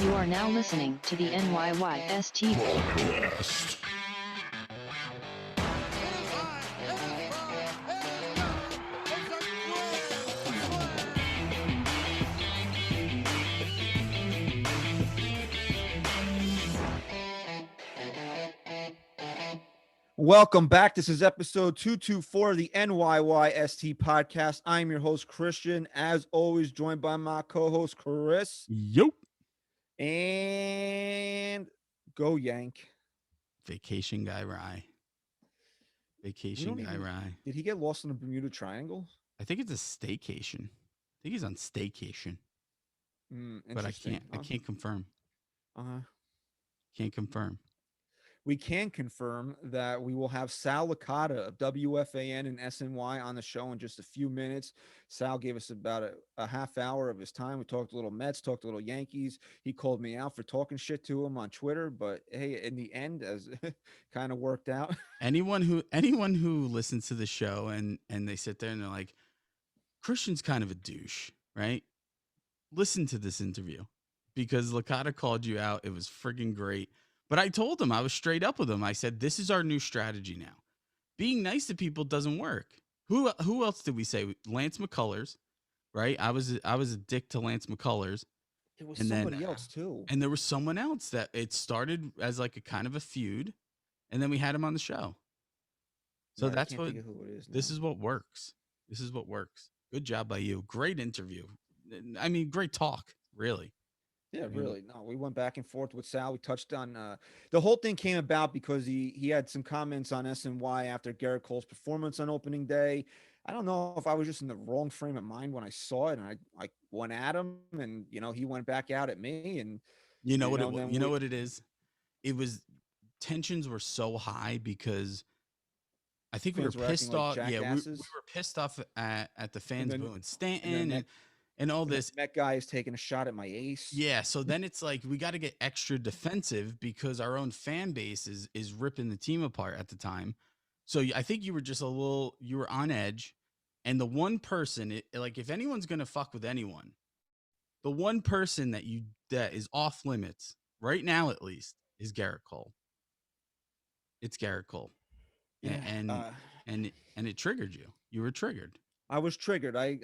You are now listening to the NYYST Podcast. Welcome back. This is episode 224 of the NYYST podcast. I'm your host, Christian, as always, joined by my co-host, Chris. Yup. And go Yank. Vacation guy Rye. Vacation guy Rye. Did he get lost in the Bermuda Triangle? I think it's a staycation. I think he's on staycation. But I can't confirm. Can't confirm. We can confirm that we will have Sal Licata of WFAN and SNY on the show in just a few minutes. Sal gave us about a half hour of his time. We talked a little Mets, talked a little Yankees. He called me out for talking shit to him on Twitter, but hey, in the end, as kind of worked out. Anyone who listens to the show and they sit there and they're like, Christian's kind of a douche, right? Listen to this interview because Licata called you out. It was friggin' great. But I told him, I was straight up with him. I said, this is our new strategy now. Being nice to people doesn't work. Who else did we say? Lance McCullers, right? I was a dick to Lance McCullers. There was somebody else too. And there was someone else that it started as like a kind of a feud. And then we had him on the show. So Yeah, that's what, this is what works. This is what works. Good job by you. Great interview. I mean, great talk, really. Yeah, really. No, we went back and forth with Sal. We touched on the whole thing came about because he had some comments on SNY after Garrett Cole's performance on opening day. I don't know if I was just in the wrong frame of mind when I saw it, and I went at him, and he went back out at me, and you know what it is. It was tensions were so high because I think we were pissed off. Yeah, we were pissed off at the fans booing Stanton and all this. That guy is taking a shot at my ace. Yeah, so then it's like we got to get extra defensive because our own fan base is ripping the team apart at the time. So I think you were just you were on edge. And the one person, like if anyone's going to fuck with anyone, the one person that is off limits right now, at least, is Garrett Cole. It's Garrett Cole. Yeah, and it triggered you. You were triggered. I was triggered. I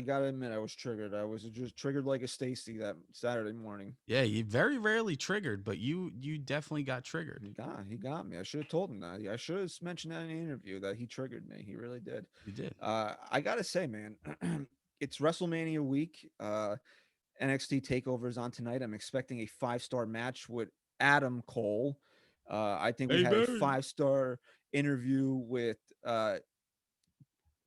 gotta admit, I was triggered. I was just triggered like a Stacy that Saturday morning. Yeah, you very rarely triggered, but you definitely got triggered. He got me. I should have told him that. I should have mentioned that in the interview that he triggered me. He really did. He did. I gotta say, man, it's WrestleMania week. NXT Takeover is on tonight. I'm expecting a 5-star match with Adam Cole. I think we had a 5-star interview with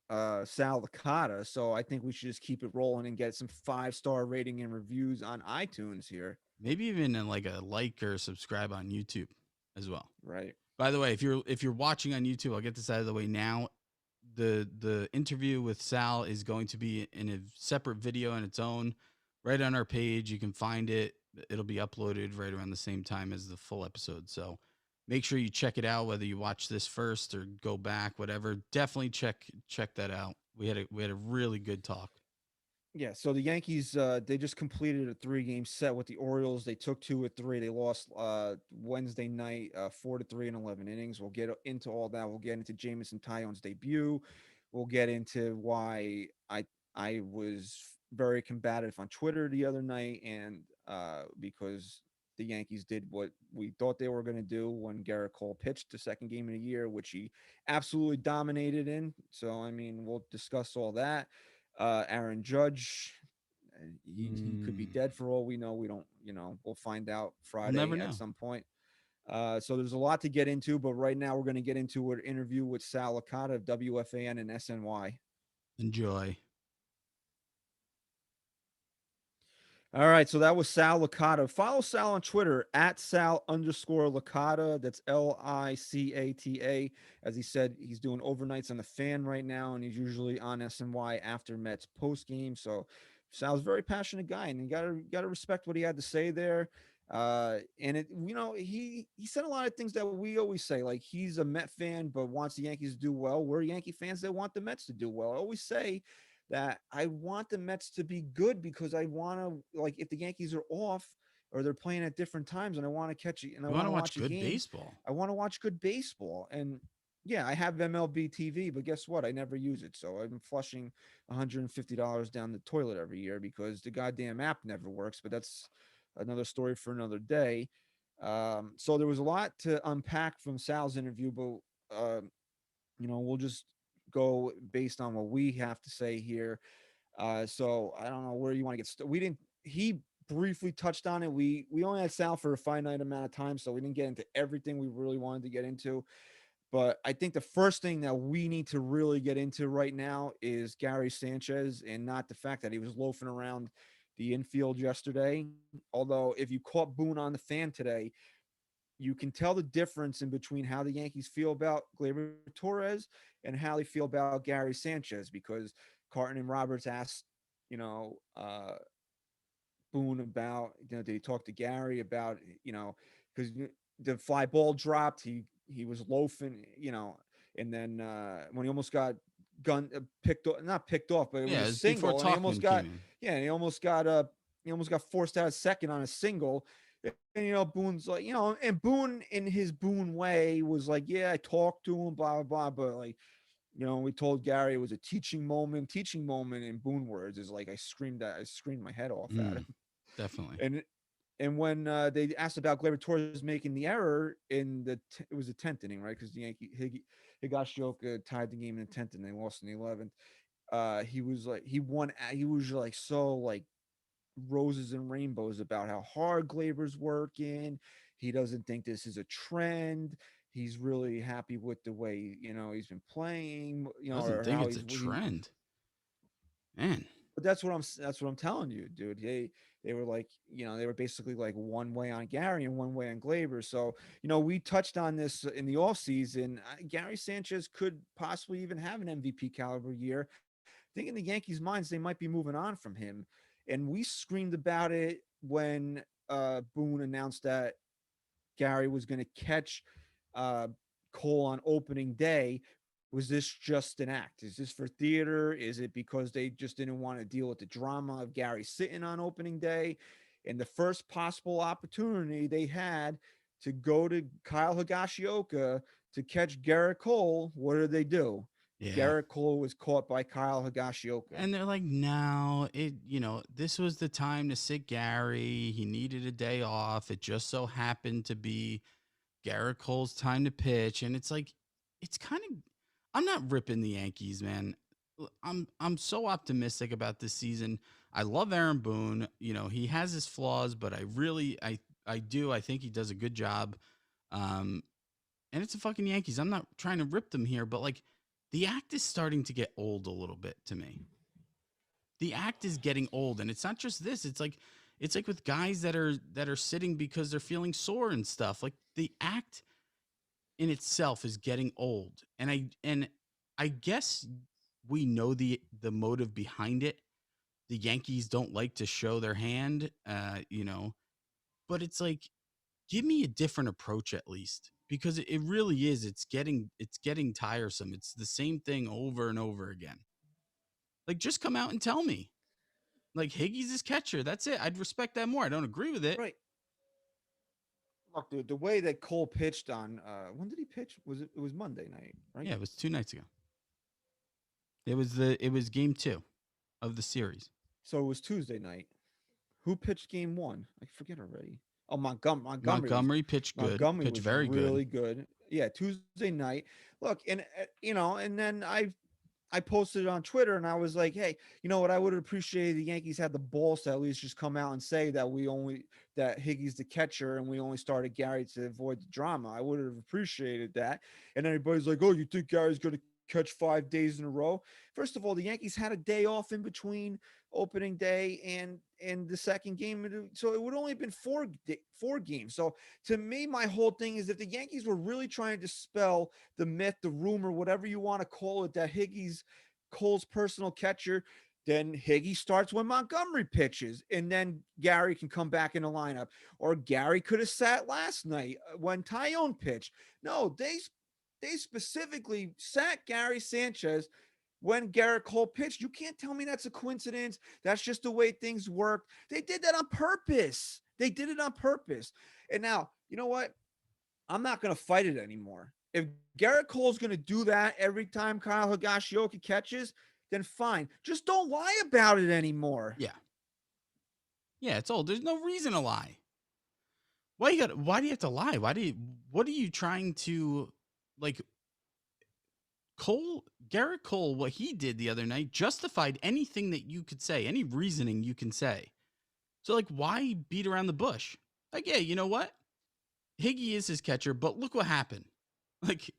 Sal Licata, so I think we should just keep it rolling and get some 5-star rating and reviews on iTunes here. Maybe even like a like or subscribe on YouTube as well. Right. By the way, if you're watching on YouTube, I'll get this out of the way now. The interview with Sal is going to be in a separate video on its own, right on our page. You can find it. It'll be uploaded right around the same time as the full episode. So make sure you check it out, whether you watch this first or go back, whatever. Definitely check that out. We had a really good talk. Yeah, so the Yankees they just completed a 3-game set with the Orioles. They took 2 of 3. They lost Wednesday night 4-3 in 11 innings. We'll get into all that. We'll get into Jameson Taillon's debut. We'll get into why I was very combative on Twitter the other night, and because the Yankees did what we thought they were going to do when Garrett Cole pitched the second game of the year, which he absolutely dominated in. So, I mean, we'll discuss all that. Aaron Judge, he could be dead for all we know. We don't, we'll find out Friday at some point. So there's a lot to get into, but right now we're going to get into an interview with Sal Licata of WFAN and SNY. Enjoy. All right, so that was Sal Licata. Follow Sal on Twitter at Sal_Licata. That's Licata. As he said, he's doing overnights on the Fan right now, and he's usually on SNY after Mets post game. So Sal's a very passionate guy, and you gotta respect what he had to say there. And he said a lot of things that we always say, like he's a Met fan but wants the Yankees to do well. We're Yankee fans that want the Mets to do well. I always say that I want the Mets to be good because I want to, like, if the Yankees are off, or they're playing at different times, and I want to catch it, and I You want want to to watch watch a good game. baseball. I want to watch good baseball. And yeah, I have MLB TV, but guess what? I never use it. So I'm flushing $150 down the toilet every year because the goddamn app never works. But that's another story for another day. So there was a lot to unpack from Sal's interview, but we'll just go based on what we have to say here. So I don't know where you want to get started. We didn't. He briefly touched on it. We only had Sal for a finite amount of time, so we didn't get into everything we really wanted to get into. But I think the first thing that we need to really get into right now is Gary Sanchez, and not the fact that he was loafing around the infield yesterday. Although if you caught Boone on the fan today, you can tell the difference in between how the Yankees feel about Gleyber Torres and how they feel about Gary Sanchez, because Carton and Roberts asked, you know, Boone about, did he talk to Gary about, because the fly ball dropped, he was loafing, and then when he almost got picked off, not picked off, but it was Yeah, a it was before single, and he almost Talkman came got, in. yeah, and he almost got forced out of second on a single. And Boone's like, and Boone in his Boone way was like, yeah, I talked to him, blah blah blah, but like, we told Gary it was a teaching moment. Teaching moment in Boone words is like I screamed my head off at him. Definitely. And when they asked about Gleyber Torres making the error in it was the 10th inning, right? Because the Higashioka tied the game in the 10th and they lost in the 11th. He was like he was like so like roses and rainbows about how hard Glaber's working. He doesn't think this is a trend. He's really happy with the way he's been playing. Doesn't Or think how it's a he's trend. Man. But that's what I'm telling you, dude. They were like, they were basically like one way on Gary and one way on Glaber. So, we touched on this in the off season. Gary Sanchez could possibly even have an MVP caliber year. I think in the Yankees' minds, they might be moving on from him. And we screamed about it when Boone announced that Gary was going to catch uh, Cole on opening day. Was this just an act? Is this for theater? Is it because they just didn't want to deal with the drama of Gary sitting on opening day? And the first possible opportunity they had to go to Kyle Higashioka to catch Garrett Cole, what did they do? Yeah. Garrett Cole was caught by Kyle Higashioka. And they're like, no, this was the time to sit Gary. He needed a day off. It just so happened to be Garrett Cole's time to pitch. And it's like, it's kind of, I'm not ripping the Yankees, man. I'm so optimistic about this season. I love Aaron Boone. He has his flaws, but I think he does a good job. Um, and it's the fucking Yankees. I'm not trying to rip them here, but like the act is starting to get old a little bit to me. The act is getting old, and it's not just this. It's like with guys that are sitting because they're feeling sore and stuff. Like the act in itself is getting old, and I guess we know the motive behind it. The Yankees don't like to show their hand, but it's like give me a different approach at least because it really is. It's getting tiresome. It's the same thing over and over again. Like just come out and tell me. Like Higgy's his catcher. That's it. I'd respect that more. I don't agree with it. Right. Look, dude, the way that Cole pitched on when did he pitch? It was Monday night, right? Yeah, it was 2 nights ago. It was game 2 of the series. So it was Tuesday night. Who pitched game one? I forget already. Oh, Montgomery pitched good, Montgomery pitched was very good. really good. Yeah, Tuesday night. Look, and and then I posted it on Twitter and I was like, hey, you know what? I would have appreciated the Yankees had the balls to at least just come out and say that Higgy's the catcher and we only started Gary to avoid the drama. I would have appreciated that. And everybody's like, oh, you think Gary's going to catch 5 days in a row? First of all, the Yankees had a day off in between opening day and the second game, so it would only have been four games. So to me, my whole thing is if the Yankees were really trying to dispel the myth, the rumor, whatever you want to call it, that Higgy's Cole's personal catcher, then Higgy starts when Montgomery pitches, and then Gary can come back in the lineup. Or Gary could have sat last night when Taillon pitched. No, they specifically sat Gary Sanchez when Garrett Cole pitched. You can't tell me that's a coincidence. That's just the way things work. They did that on purpose. They did it on purpose. And now, you know what? I'm not going to fight it anymore. If Garrett Cole's going to do that every time Kyle Higashioka catches, then fine. Just don't lie about it anymore. Yeah. Yeah, it's old. There's no reason to lie. Why do you have to lie? What are you trying to, like, Garrett Cole, what he did the other night justified anything that you could say, any reasoning you can say. So, like, why beat around the bush? Like, yeah, you know what? Higgy is his catcher, but look what happened. Like,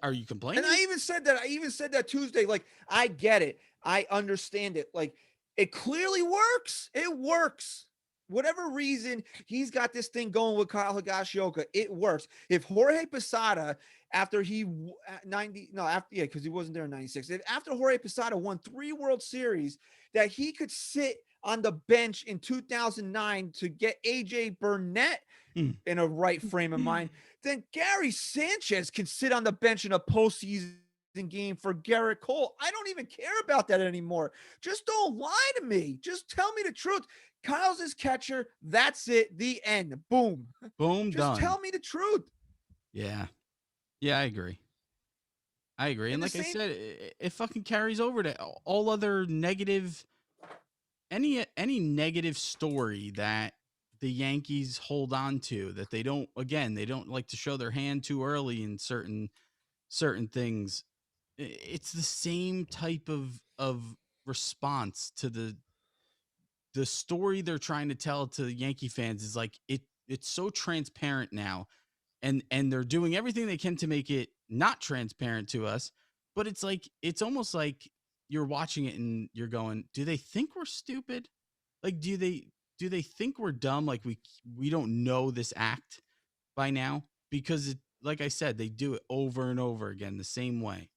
are you complaining? And I even said that Tuesday. Like, I get it. I understand it. Like, it clearly works. It works. Whatever reason he's got this thing going with Kyle Higashioka, it works. If Jorge Posada, after he 90, no, after, yeah, because he wasn't there in 96. If after Jorge Posada won 3 World Series, that he could sit on the bench in 2009 to get AJ Burnett in a right frame of mind, then Gary Sanchez can sit on the bench in a postseason game for Garrett Cole. I don't even care about that anymore. Just don't lie to me. Just tell me the truth. Kyle's his catcher. That's it. The end. Boom. Boom, Just done. tell me the truth. Yeah. Yeah, I agree. And like I said, it fucking carries over to all other negative, any negative story that the Yankees hold on to, that they don't like to show their hand too early in certain things. It's the same type of response to the story they're trying to tell to the Yankee fans. Is like, it's so transparent now, and they're doing everything they can to make it not transparent to us, but it's like, it's almost like you're watching it and you're going, do they think we're stupid? Like, do they think we're dumb? Like, we don't know this act by now? Because like I said, they do it over and over again the same way.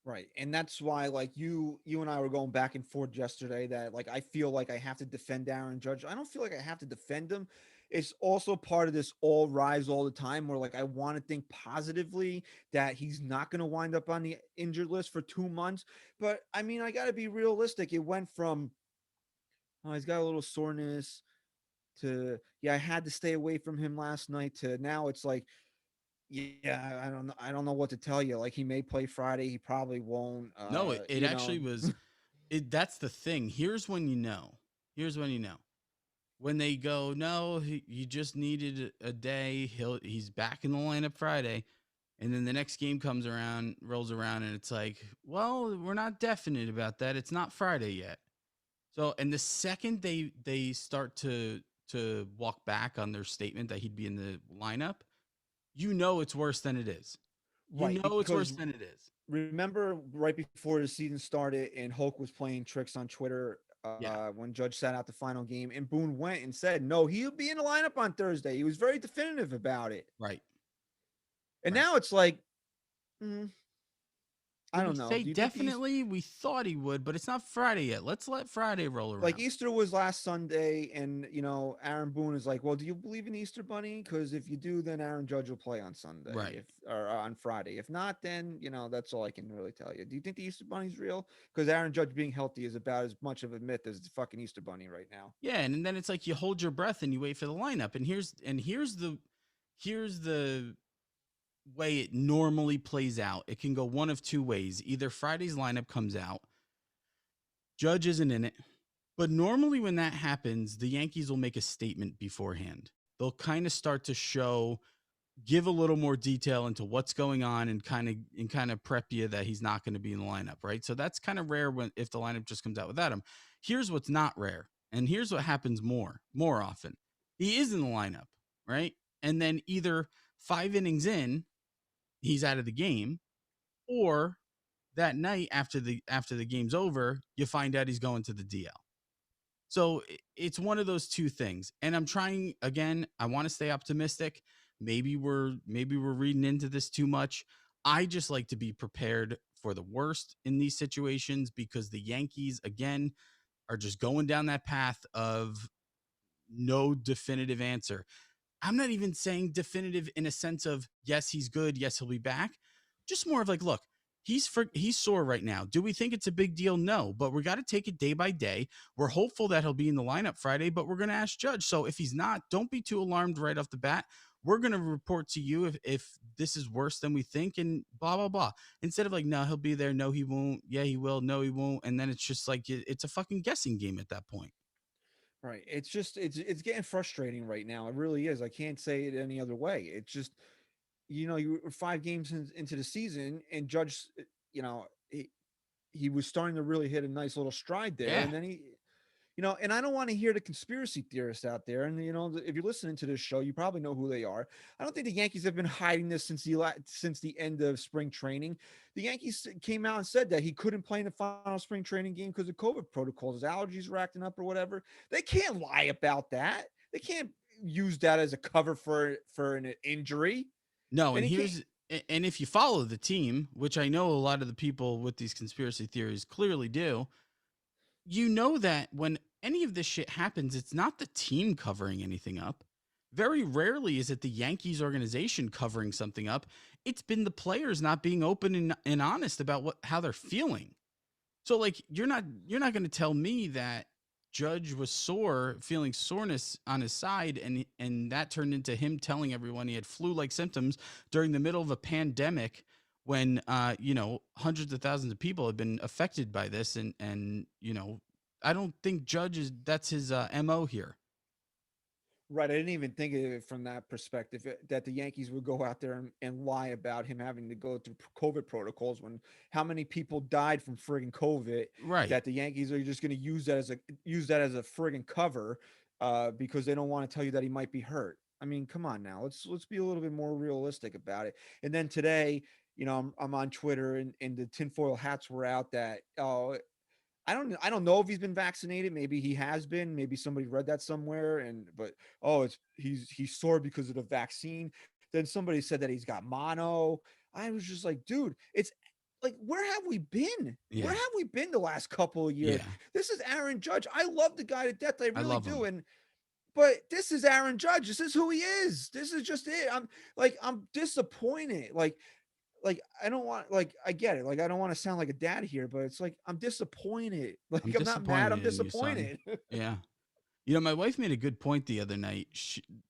Right. And that's why, like, you and I were going back and forth yesterday, that like I feel like I have to defend Aaron Judge. I don't feel like I have to defend him. It's also part of this all rise all the time, where like I want to think positively that he's not going to wind up on the injured list for 2 months. But I mean, I got to be realistic. It went from, oh, he's got a little soreness, to, yeah, I had to stay away from him last night, to now it's like, yeah, I don't know. I don't know what to tell you. Like, he may play Friday. He probably won't. No, it actually was. That's the thing. Here's when you know. When they go, no, he just needed a day. He's back in the lineup Friday. And then the next game rolls around, and it's like, well, we're not definite about that. It's not Friday yet. So, and the second they start to walk back on their statement that he'd be in the lineup, you know it's worse than it is. Right, It's worse because than it is. remember right before the season started and Hulk was playing tricks on Twitter, Yeah. when Judge sat out the final game, and Boone went and said, no, he'll be in the lineup on Thursday. He was very definitive about it. Right. And Right. now it's like, I Did don't he know. say Do you think definitely? We thought he would, but it's not Friday yet. Let's let Friday roll around. like Easter was last Sunday, and Aaron Boone is like, well, do you believe in Easter Bunny? Because if you do, then Aaron Judge will play on Sunday, Right. or on Friday. If not, then that's all I can really tell you. Do you think the Easter Bunny's real? Because Aaron Judge being healthy is about as much of a myth as the fucking Easter Bunny right now. Yeah, and then it's like you hold your breath and you wait for the lineup. And here's the way it normally plays out. It can go one of two ways. Either Friday's lineup comes out, Judge isn't in it. But normally when that happens, the Yankees will make a statement beforehand. They'll kind of start to give a little more detail into what's going on, and kind of prep you that he's not going to be in the lineup, right? So that's kind of rare if the lineup just comes out without him. Here's what's not rare, and here's what happens more often. He is in the lineup, right? And then either 5 innings in, he's out of the game, or that night after the game's over, you find out he's going to the DL. So it's one of those two things. And I'm trying, again, I want to stay optimistic. Maybe we're reading into this too much. I just like to be prepared for the worst in these situations, because the Yankees, again, are just going down that path of no definitive answer. I'm not even saying definitive in a sense of, yes, he's good, yes, he'll be back. Just more of like, look, he's sore right now. Do we think it's a big deal? No, but we got to take it day by day. We're hopeful that he'll be in the lineup Friday, but we're going to ask Judge. So if he's not, don't be too alarmed right off the bat. We're going to report to you if this is worse than we think, and blah blah blah. Instead of like, no, he'll be there. No, he won't. Yeah, he will. No, he won't. And then it's just like it's a fucking guessing game at that point. Right. It's just it's getting frustrating right now. It really is. I can't say it any other way. It's just, you were 5 games into the season, and Judge, you know, he was starting to really hit a nice little stride there, Yeah. and then and I don't want to hear the conspiracy theorists out there. And if you're listening to this show, you probably know who they are. I don't think the Yankees have been hiding this since the end of spring training. The Yankees came out and said that he couldn't play in the final spring training game because of COVID protocols. His allergies were acting up or whatever. They can't lie about that. They can't use that as a cover for an injury. No, And and he can't. and if you follow the team, which I know a lot of the people with these conspiracy theories clearly do, you know that when any of this shit happens, it's not the team covering anything up. Very rarely is it the Yankees organization covering something up. It's been the players not being open and honest about how they're feeling. So like you're not going to tell me that Judge was sore, feeling soreness on his side, and that turned into him telling everyone he had flu-like symptoms during the middle of a pandemic when hundreds of thousands of people have been affected by this, and I don't think Judge is that's his MO here. Right, I didn't even think of it from that perspective, that the Yankees would go out there and lie about him having to go through COVID protocols when how many people died from friggin' COVID, Right. that the Yankees are just going to use that as a friggin' cover, because they don't want to tell you that he might be hurt. I mean, come on now, let's be a little bit more realistic about it. And then today, I'm on Twitter, and the tinfoil hats were out that, oh, I don't know if he's been vaccinated. Maybe he has been. Maybe somebody read that somewhere. But oh, he's sore because of the vaccine. Then somebody said that he's got mono. I was just like, dude, it's like, where have we been? Where Yeah. have we been the last couple of years? Yeah. This is Aaron Judge. I love the guy to death. I I really love do. him. But this is Aaron Judge. This is who he is. This is just it. I'm disappointed. Like I don't want, like, I get it. Like, I don't want to sound like a dad here, but it's like I'm disappointed. I'm Like, I'm not mad, I'm disappointed in you, son. disappointed. Yeah. My wife made a good point the other night.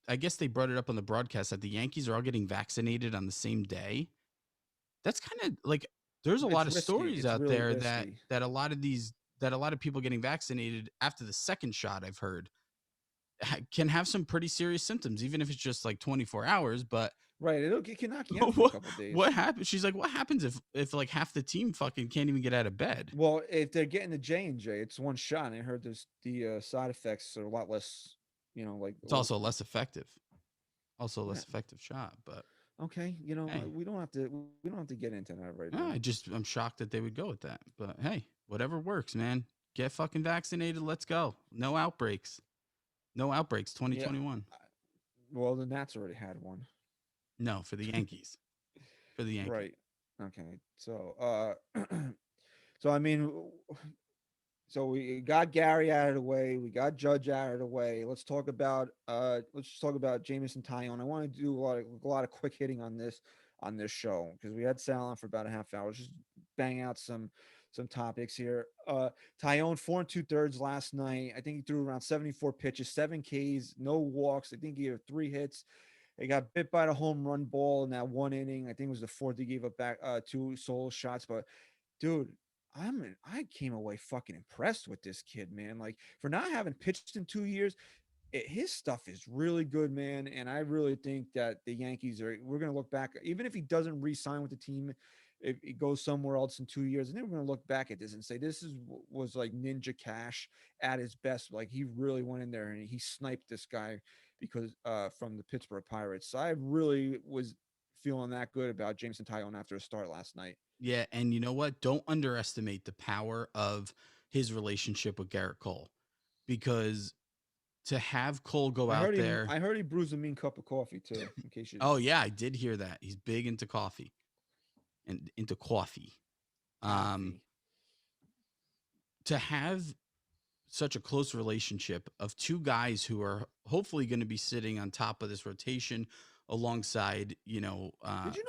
I guess they brought it up on the broadcast that the Yankees are all getting vaccinated on the same day. That's kind of like there's a lot It's of risky. stories It's out really there that risky. that a lot of these that a lot of people getting vaccinated after the second shot I've heard can have some pretty serious symptoms, even if it's just like 24 hours. But Right. It can knock you out for a what couple what days. happens? She's like, what happens if like half the team fucking can't even get out of bed? Well, if they're getting the J&J, it's one shot. And I heard the side effects are a lot less, like, It's also a yeah. less effective shot. But Okay, hey, we don't have to get into that right yeah, now. I'm shocked that they would go with that. But hey, whatever works, man. Get fucking vaccinated. Let's go. No outbreaks. No outbreaks. Yeah. 2021. I- Well, the Nats already had one. No, for the Yankees. For the Yankees. Right. Okay. So I mean, so we got Gary out of the way. We got Judge out of the way. Let's just talk about Jameson Taillon. I want to do a lot of quick hitting on this show because we had Sal on for about a half hour. Just bang out some topics here. Taillon 4 2/3 last night. I think he threw around 74 pitches, 7 Ks, no walks. I think he had 3 hits. He got bit by the home run ball in that one inning. I think it was the fourth. He gave up back 2 solo shots, but dude, I came away fucking impressed with this kid, man. Like, for not having pitched in 2 years, his stuff is really good, man. And I really think that the Yankees we're gonna look back, even if he doesn't re-sign with the team, if he goes somewhere else in 2 years, and then we're gonna look back at this and say this was like Ninja Cash at his best. Like, he really went in there and he sniped this guy because from the Pittsburgh Pirates. So I really was feeling that good about Jameson Taillon after a start last night. Yeah, and you know what? Don't underestimate the power of his relationship with Garrett Cole, because to have Cole go I out heard him. there. I heard he brews a mean cup of coffee too. In case you, Oh yeah, I did hear that. He's big into coffee and into coffee. Um, coffee. to have such a close relationship of two guys who are hopefully going to be sitting on top of this rotation alongside, Did you know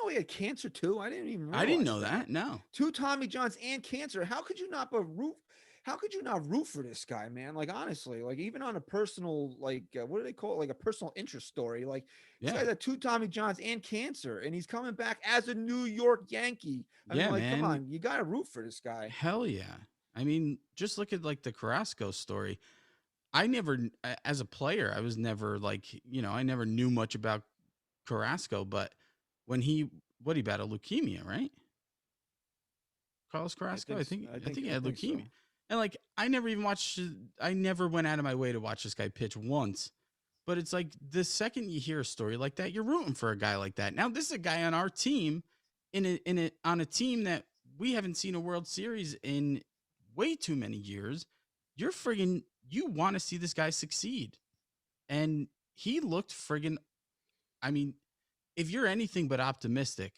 he had cancer too? I didn't even I didn't realize know that. that. No. Two Tommy Johns and cancer. How could you not but root? How could you not root for this guy, man? Like honestly, like even on a personal, like what do they call it? Like a personal interest story. Like this Yeah. guy's had two Tommy Johns and cancer, and he's coming back as a New York Yankee. I mean, Yeah, like, come man. on, you got to root for this guy. Hell yeah. I mean, just look at like the Carrasco story. I never, as a player, I was never like, I never knew much about Carrasco, but when he battled leukemia, right? Carlos Carrasco, I think he I had think leukemia, so. and like I never went out of my way to watch this guy pitch once. But it's like the second you hear a story like that, you're rooting for a guy like that. Now, this is a guy on our team, on a team that we haven't seen a World Series in way too many years. You want to see this guy succeed, and he looked friggin'. I mean, if you're anything but optimistic,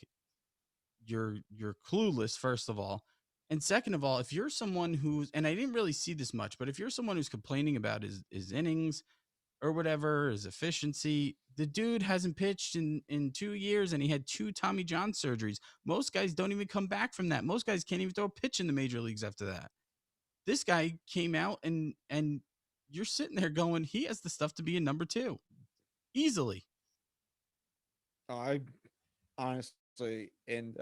you're clueless, first of all, and second of all, if you're someone who's, and I didn't really see this much, but if you're someone who's complaining about his innings or whatever, his efficiency, the dude hasn't pitched in 2 years, and he had two Tommy John surgeries. Most guys don't even come back from that. Most guys can't even throw a pitch in the major leagues after that. This guy came out, and you're sitting there going, he has the stuff to be a number two easily. I honestly, and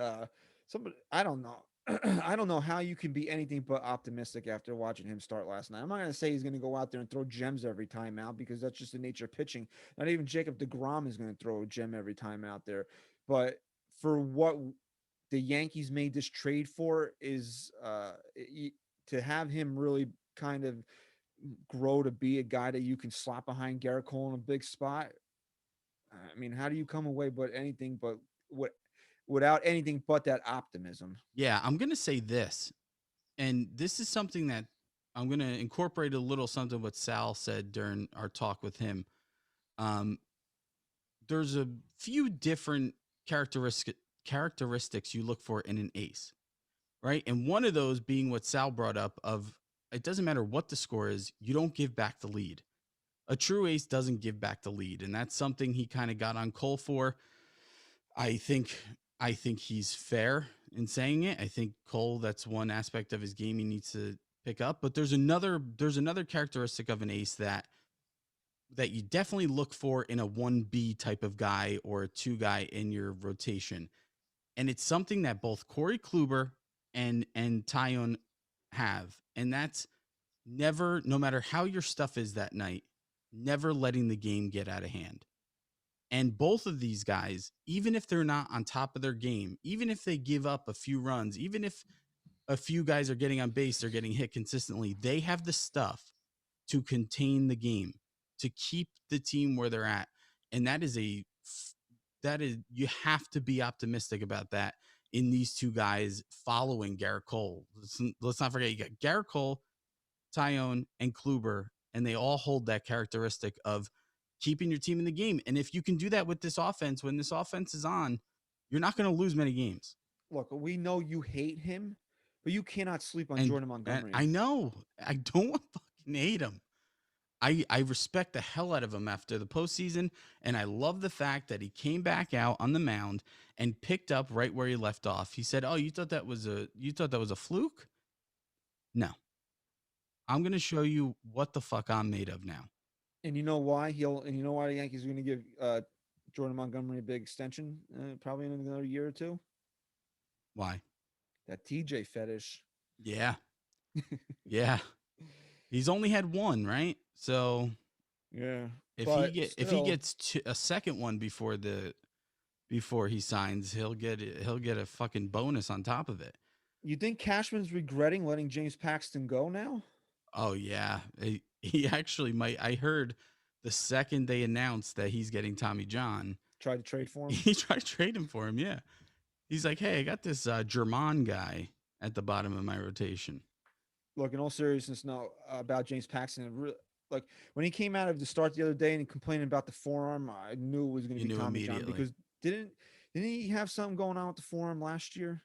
somebody, I don't know. I don't know how you can be anything but optimistic after watching him start last night. I'm not going to say he's going to go out there and throw gems every time out because that's just the nature of pitching. Not even Jacob DeGrom is going to throw a gem every time out there. But for what the Yankees made this trade for is to have him really kind of grow to be a guy that you can slot behind Garrett Cole in a big spot. I mean, how do you come away but anything but what without anything but that optimism? Yeah, I'm going to say this, and this is something that I'm going to incorporate a little something what Sal said during our talk with him. Um, there's a few different characteristics you look for in an ace, right? And one of those being what Sal brought up of it doesn't matter what the score is, you don't give back the lead. A true ace doesn't give back the lead, and that's something he kind of got on Cole for. I think I think he's fair in saying it. I think Cole, that's one aspect of his game he needs to pick up, but there's another characteristic of an ace that you definitely look for in a 1B type of guy or a 2 guy in your rotation. And it's something that both Corey Kluber and Taillon have. And that's never, no matter how your stuff is that night, never letting the game get out of hand. And both of these guys, even if they're not on top of their game, even if they give up a few runs, even if a few guys are getting on base, they're getting hit consistently, they have the stuff to contain the game, to keep the team where they're at. And you have to be optimistic about that in these two guys following Garrett Cole. Let's not forget, you got Garrett Cole, Taillon, and Kluber, and they all hold that characteristic of keeping your team in the game. And if you can do that with this offense, when this offense is on, you're not going to lose many games. Look, we know you hate him, but you cannot sleep on And, Jordan and Montgomery. I know I don't fucking hate him. I respect the hell out of him after the postseason, and I love the fact that he came back out on the mound and picked up right where he left off. He said, "Oh, you thought that was a fluke? No, I'm going to show you what the fuck I'm made of now." And you know why and you know why the Yankees are going to give Jordan Montgomery a big extension, probably in another year or two. Why? That TJ fetish. Yeah, yeah. He's only had one, right? So Yeah, if but he still, gets a second one before he signs, he'll get a fucking bonus on top of it. you think Cashman's regretting letting James Paxton go now? Oh yeah, he actually might. I heard the second they announced that he's getting Tommy John, Tried to trade for him. he tried to trade him for him. Yeah, he's like, hey, I got this German guy at the bottom of my rotation. Look, in all seriousness, no, about James Paxton. Like when he came out of the start the other day and complaining about the forearm, I knew it was going to You be knew Tommy John immediately. because didn't he have something going on with the forearm last year?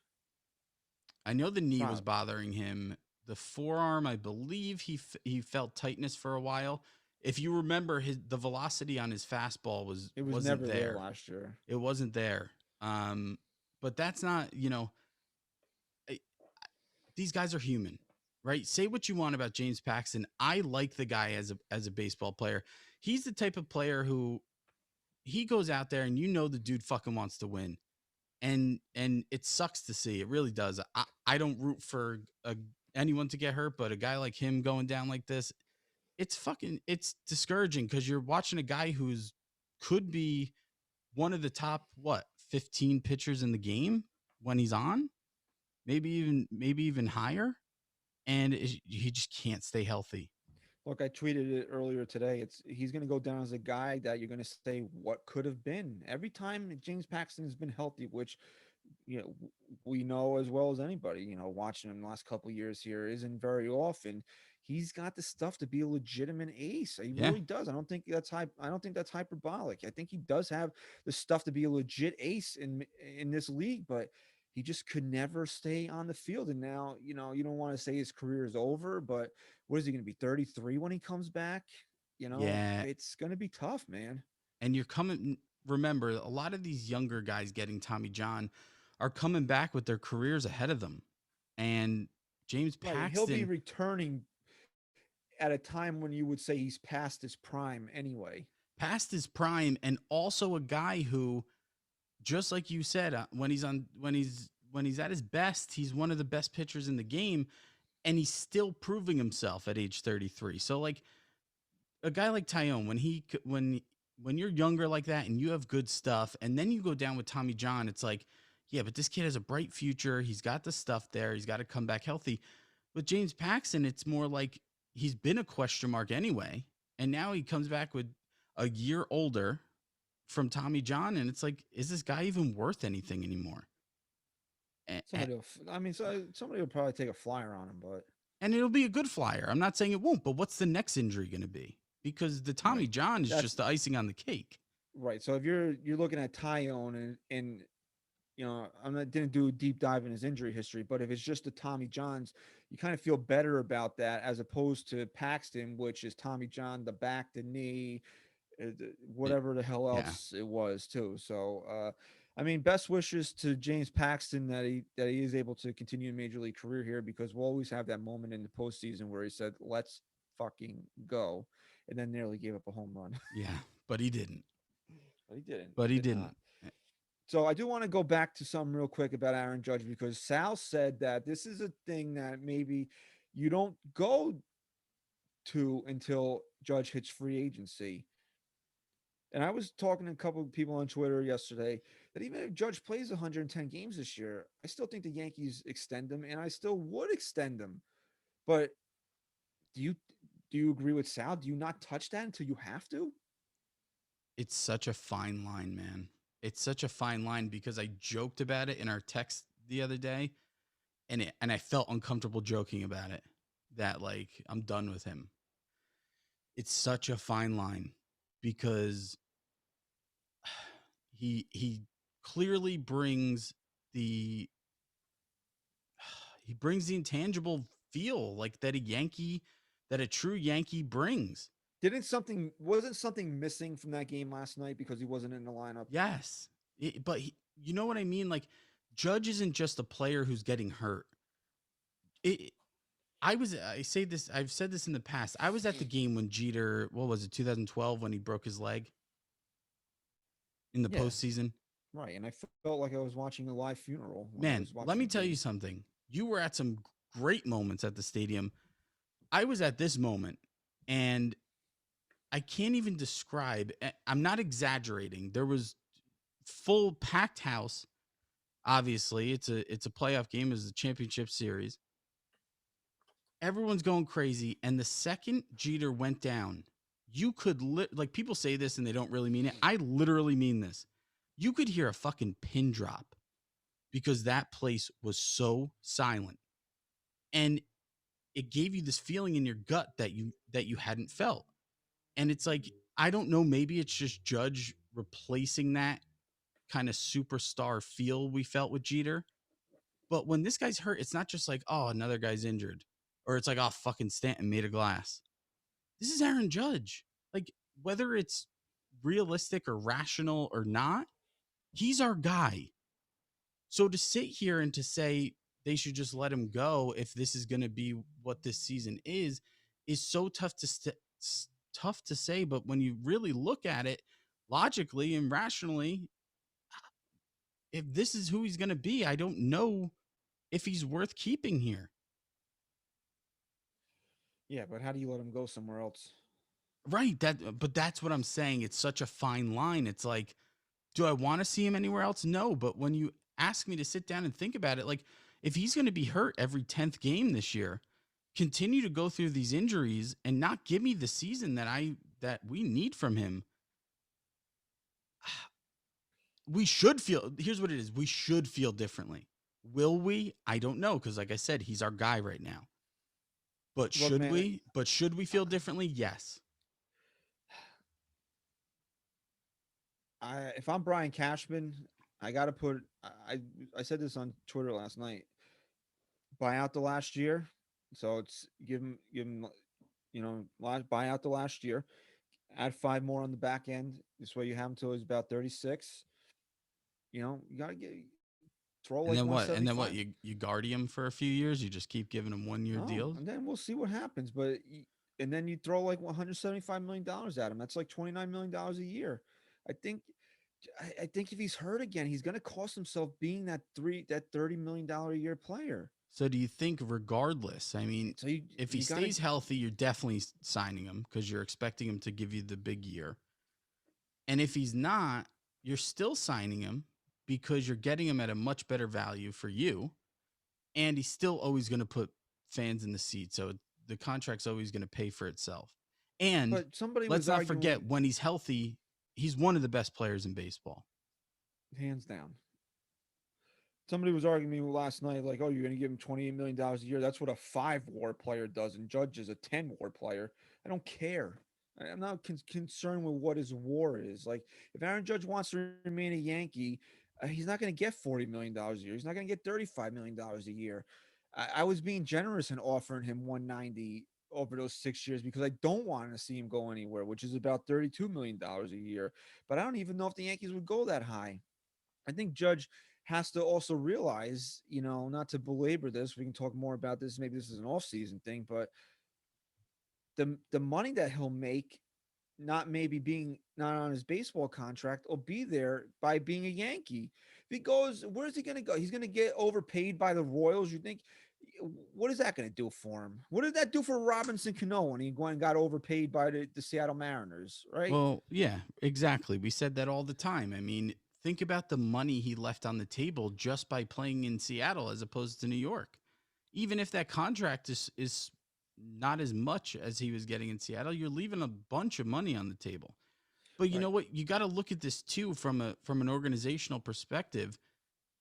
I know the knee was Probably. bothering him. The forearm, I believe he felt tightness for a while. If you remember, the velocity on his fastball It was wasn't never there there. last year. It wasn't there. But that's not, I- these guys are human, right? Say what you want about James Paxton. I like the guy as a baseball player. He's the type of player who he goes out there and the dude fucking wants to win. And it sucks to see. It really does. I don't root for anyone to get hurt, but a guy like him going down like this, it's discouraging because you're watching a guy who's could be one of the top 15 pitchers in the game when he's on, maybe even higher, and he just can't stay healthy. Look, I tweeted it earlier today. He's going to go down as a guy that you're going to say what could have been. Every time James Paxton has been healthy, which we know as well as anybody, watching him the last couple of years here isn't very often. He's got the stuff to be a legitimate ace. He Yeah. really does. I don't think that's hyperbolic. I think he does have the stuff to be a legit ace in this league, but he just could never stay on the field. And now, you don't want to say his career is over, but what is he going to be, 33 when he comes back? Yeah. It's going to be tough, man. And remember, a lot of these younger guys getting Tommy John are coming back with their careers ahead of them. And James Right. He'll be Paxton returning at a time when you would say he's past his prime anyway. past his prime, and also a guy who, just like you said, when he's at his best, he's one of the best pitchers in the game, and he's still proving himself at age 33. So like a guy like Taillon, when you're younger like that and you have good stuff, and then you go down with Tommy John, it's like, yeah, but this kid has a bright future. He's got the stuff there. He's got to come back healthy. With James Paxton, it's more like he's been a question mark anyway, and now he comes back with a year older from Tommy John, and it's like, is this guy even worth anything anymore? Somebody will probably take a flyer on him, but And it'll be a good flyer. I'm not saying it won't, but what's the next injury going to be? Because the Tommy right. John is That's just the icing on the cake. right. So if you're looking at Tyone and didn't do a deep dive in his injury history, but if it's just the Tommy Johns, you kind of feel better about that as opposed to Paxton, which is Tommy John, the back, the knee, It- whatever the hell yeah. else it was too. So, best wishes to James Paxton that he is able to continue a major league career here, because we'll always have that moment in the postseason where he said, "Let's fucking go," and then nearly gave up a home run. Yeah. But he didn't. But he didn't. But He he did not. didn't. So I do want to go back to something real quick about Aaron Judge, because Sal said that this is a thing that maybe you don't go to until Judge hits free agency. And I was talking to a couple of people on Twitter yesterday that even if Judge plays 110 games this year, I still think the Yankees extend him, and I still would extend him. But do you do you agree with Sal? Do you not touch that until you have to? It's such a fine line, man. It's such a fine line because I joked about it in our text the other day, and I felt uncomfortable joking about it, that like I'm done with him. It's such a fine line because he clearly brings the the intangible feel like that a true Yankee brings. Wasn't something missing from that game last night because he wasn't in the lineup? Yes. But you know what I mean? Like, Judge isn't just a player who's getting hurt. It, I've said this in the past. I was at the game when Jeter, what was it, 2012, when he broke his leg in the Yeah, postseason. right. And I felt like I was watching a live funeral when I Man, was let watching me the tell you game. something. You were at some great moments at the stadium. I was at this moment, and I can't even describe. I'm not exaggerating. There was full packed house. Obviously, it's a playoff game. It's a championship series. Everyone's going crazy, and the second Jeter went down, you could like, people say this and they don't really mean it. I literally mean this. You could hear a fucking pin drop because that place was so silent, and it gave you this feeling in your gut that you hadn't felt. And it's like, I don't know, maybe it's just Judge replacing that kind of superstar feel we felt with Jeter. But when this guy's hurt, it's not just like, oh, another guy's injured, or it's like, oh, fucking Stanton made a glass. This is Aaron Judge. Like, whether it's realistic or rational or not, he's our guy. So to sit here and to say they should just let him go if this is going to be what this season is so tough to tough to say. But when you really look at it logically and rationally, if this is who he's going to be, I don't know if he's worth keeping here. Yeah, but how do you let him go somewhere else? Right. But that's what I'm saying. It's such a fine line. It's like, do I want to see him anywhere else? No. But when you ask me to sit down and think about it, like if he's going to be hurt every 10th game this year, continue to go through these injuries and not give me the season that we need from him. We should feel, here's what it is. We should feel differently. Will we? I don't know. Cause like I said, he's our guy right now. But Look, should man, we? But should we feel differently? Yes. if I'm Brian Cashman, I got to put. I said this on Twitter last night. Buy out the last year, so it's give him buy out the last year. Add 5 more on the back end. This way you have him till he's about 36. You gotta get throw like And then what? And then 175. what? You guard him for a few years. You just keep giving him 1 year No, deals. and then we'll see what happens. And then you throw like $175 million at him. That's like $29 million a year. I think I think if he's hurt again, he's going to cost himself being that $30 million a year player. So do you think, regardless? I mean, So you if he you got to stays healthy, you're definitely signing him because you're expecting him to give you the big year. And if he's not, you're still signing him because you're getting him at a much better value for you. And he's still always going to put fans in the seat. So the contract's always going to pay for itself. And but somebody let's was not forget, arguing when he's healthy, he's one of the best players in baseball. hands down. Somebody was arguing with me last night, like, "Oh, you're going to give him $28 million a year. That's what a 5 WAR player does, and Judge is a 10 WAR player." I don't care. I'm not concerned with what his WAR is. Like, if Aaron Judge wants to remain a Yankee, he's not going to get $40 million a year. He's not going to get $35 million a year. I was being generous in offering him 190 over those 6 years because I don't want to see him go anywhere, which is about $32 million a year. But I don't even know if the Yankees would go that high. I think Judge has to also realize, not to belabor this, we can talk more about this. Maybe this is an off-season thing, but the money that he'll make, not maybe being not on his baseball contract, will be there by being a Yankee. If he goes, where's he going to go? He's going to get overpaid by the Royals. You think, what is that going to do for him? What did that do for Robinson Cano when he went and got overpaid by the Seattle Mariners, right? Well, yeah, exactly. We said that all the time. I mean, think about the money he left on the table just by playing in Seattle as opposed to New York. Even if that contract is not as much as he was getting in Seattle, you're leaving a bunch of money on the table. But you Right. know what? You got to look at this too from an organizational perspective.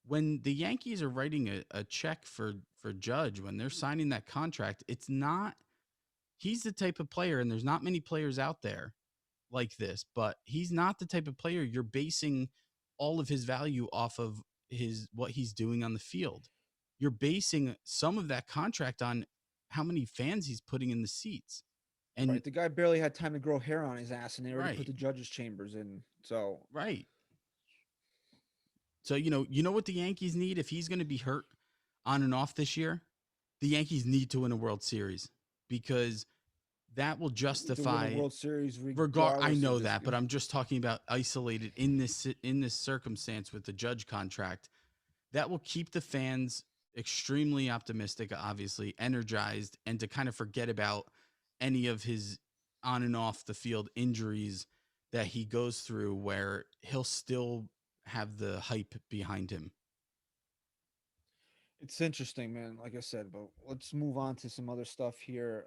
When the Yankees are writing a check for Judge, when they're signing that contract, it's not, he's the type of player, and there's not many players out there like this, but he's not the type of player you're basing all of his value off of his what he's doing on the field. You're basing some of that contract on how many fans he's putting in the seats. And Right. The guy barely had time to grow hair on his ass, and they already put right, the judges' chambers in. So right. So you know what the Yankees need if he's going to be hurt on and off this year? The Yankees need to win a World Series because that will they need to win a justify World Series I regardless of know this. that, but I'm just talking about isolated in this circumstance with the Judge contract. That will keep the fans extremely optimistic, obviously energized, and to kind of forget about any of his on and off the field injuries that he goes through, where he'll still have the hype behind him. It's interesting, man. Like I said, but let's move on to some other stuff here.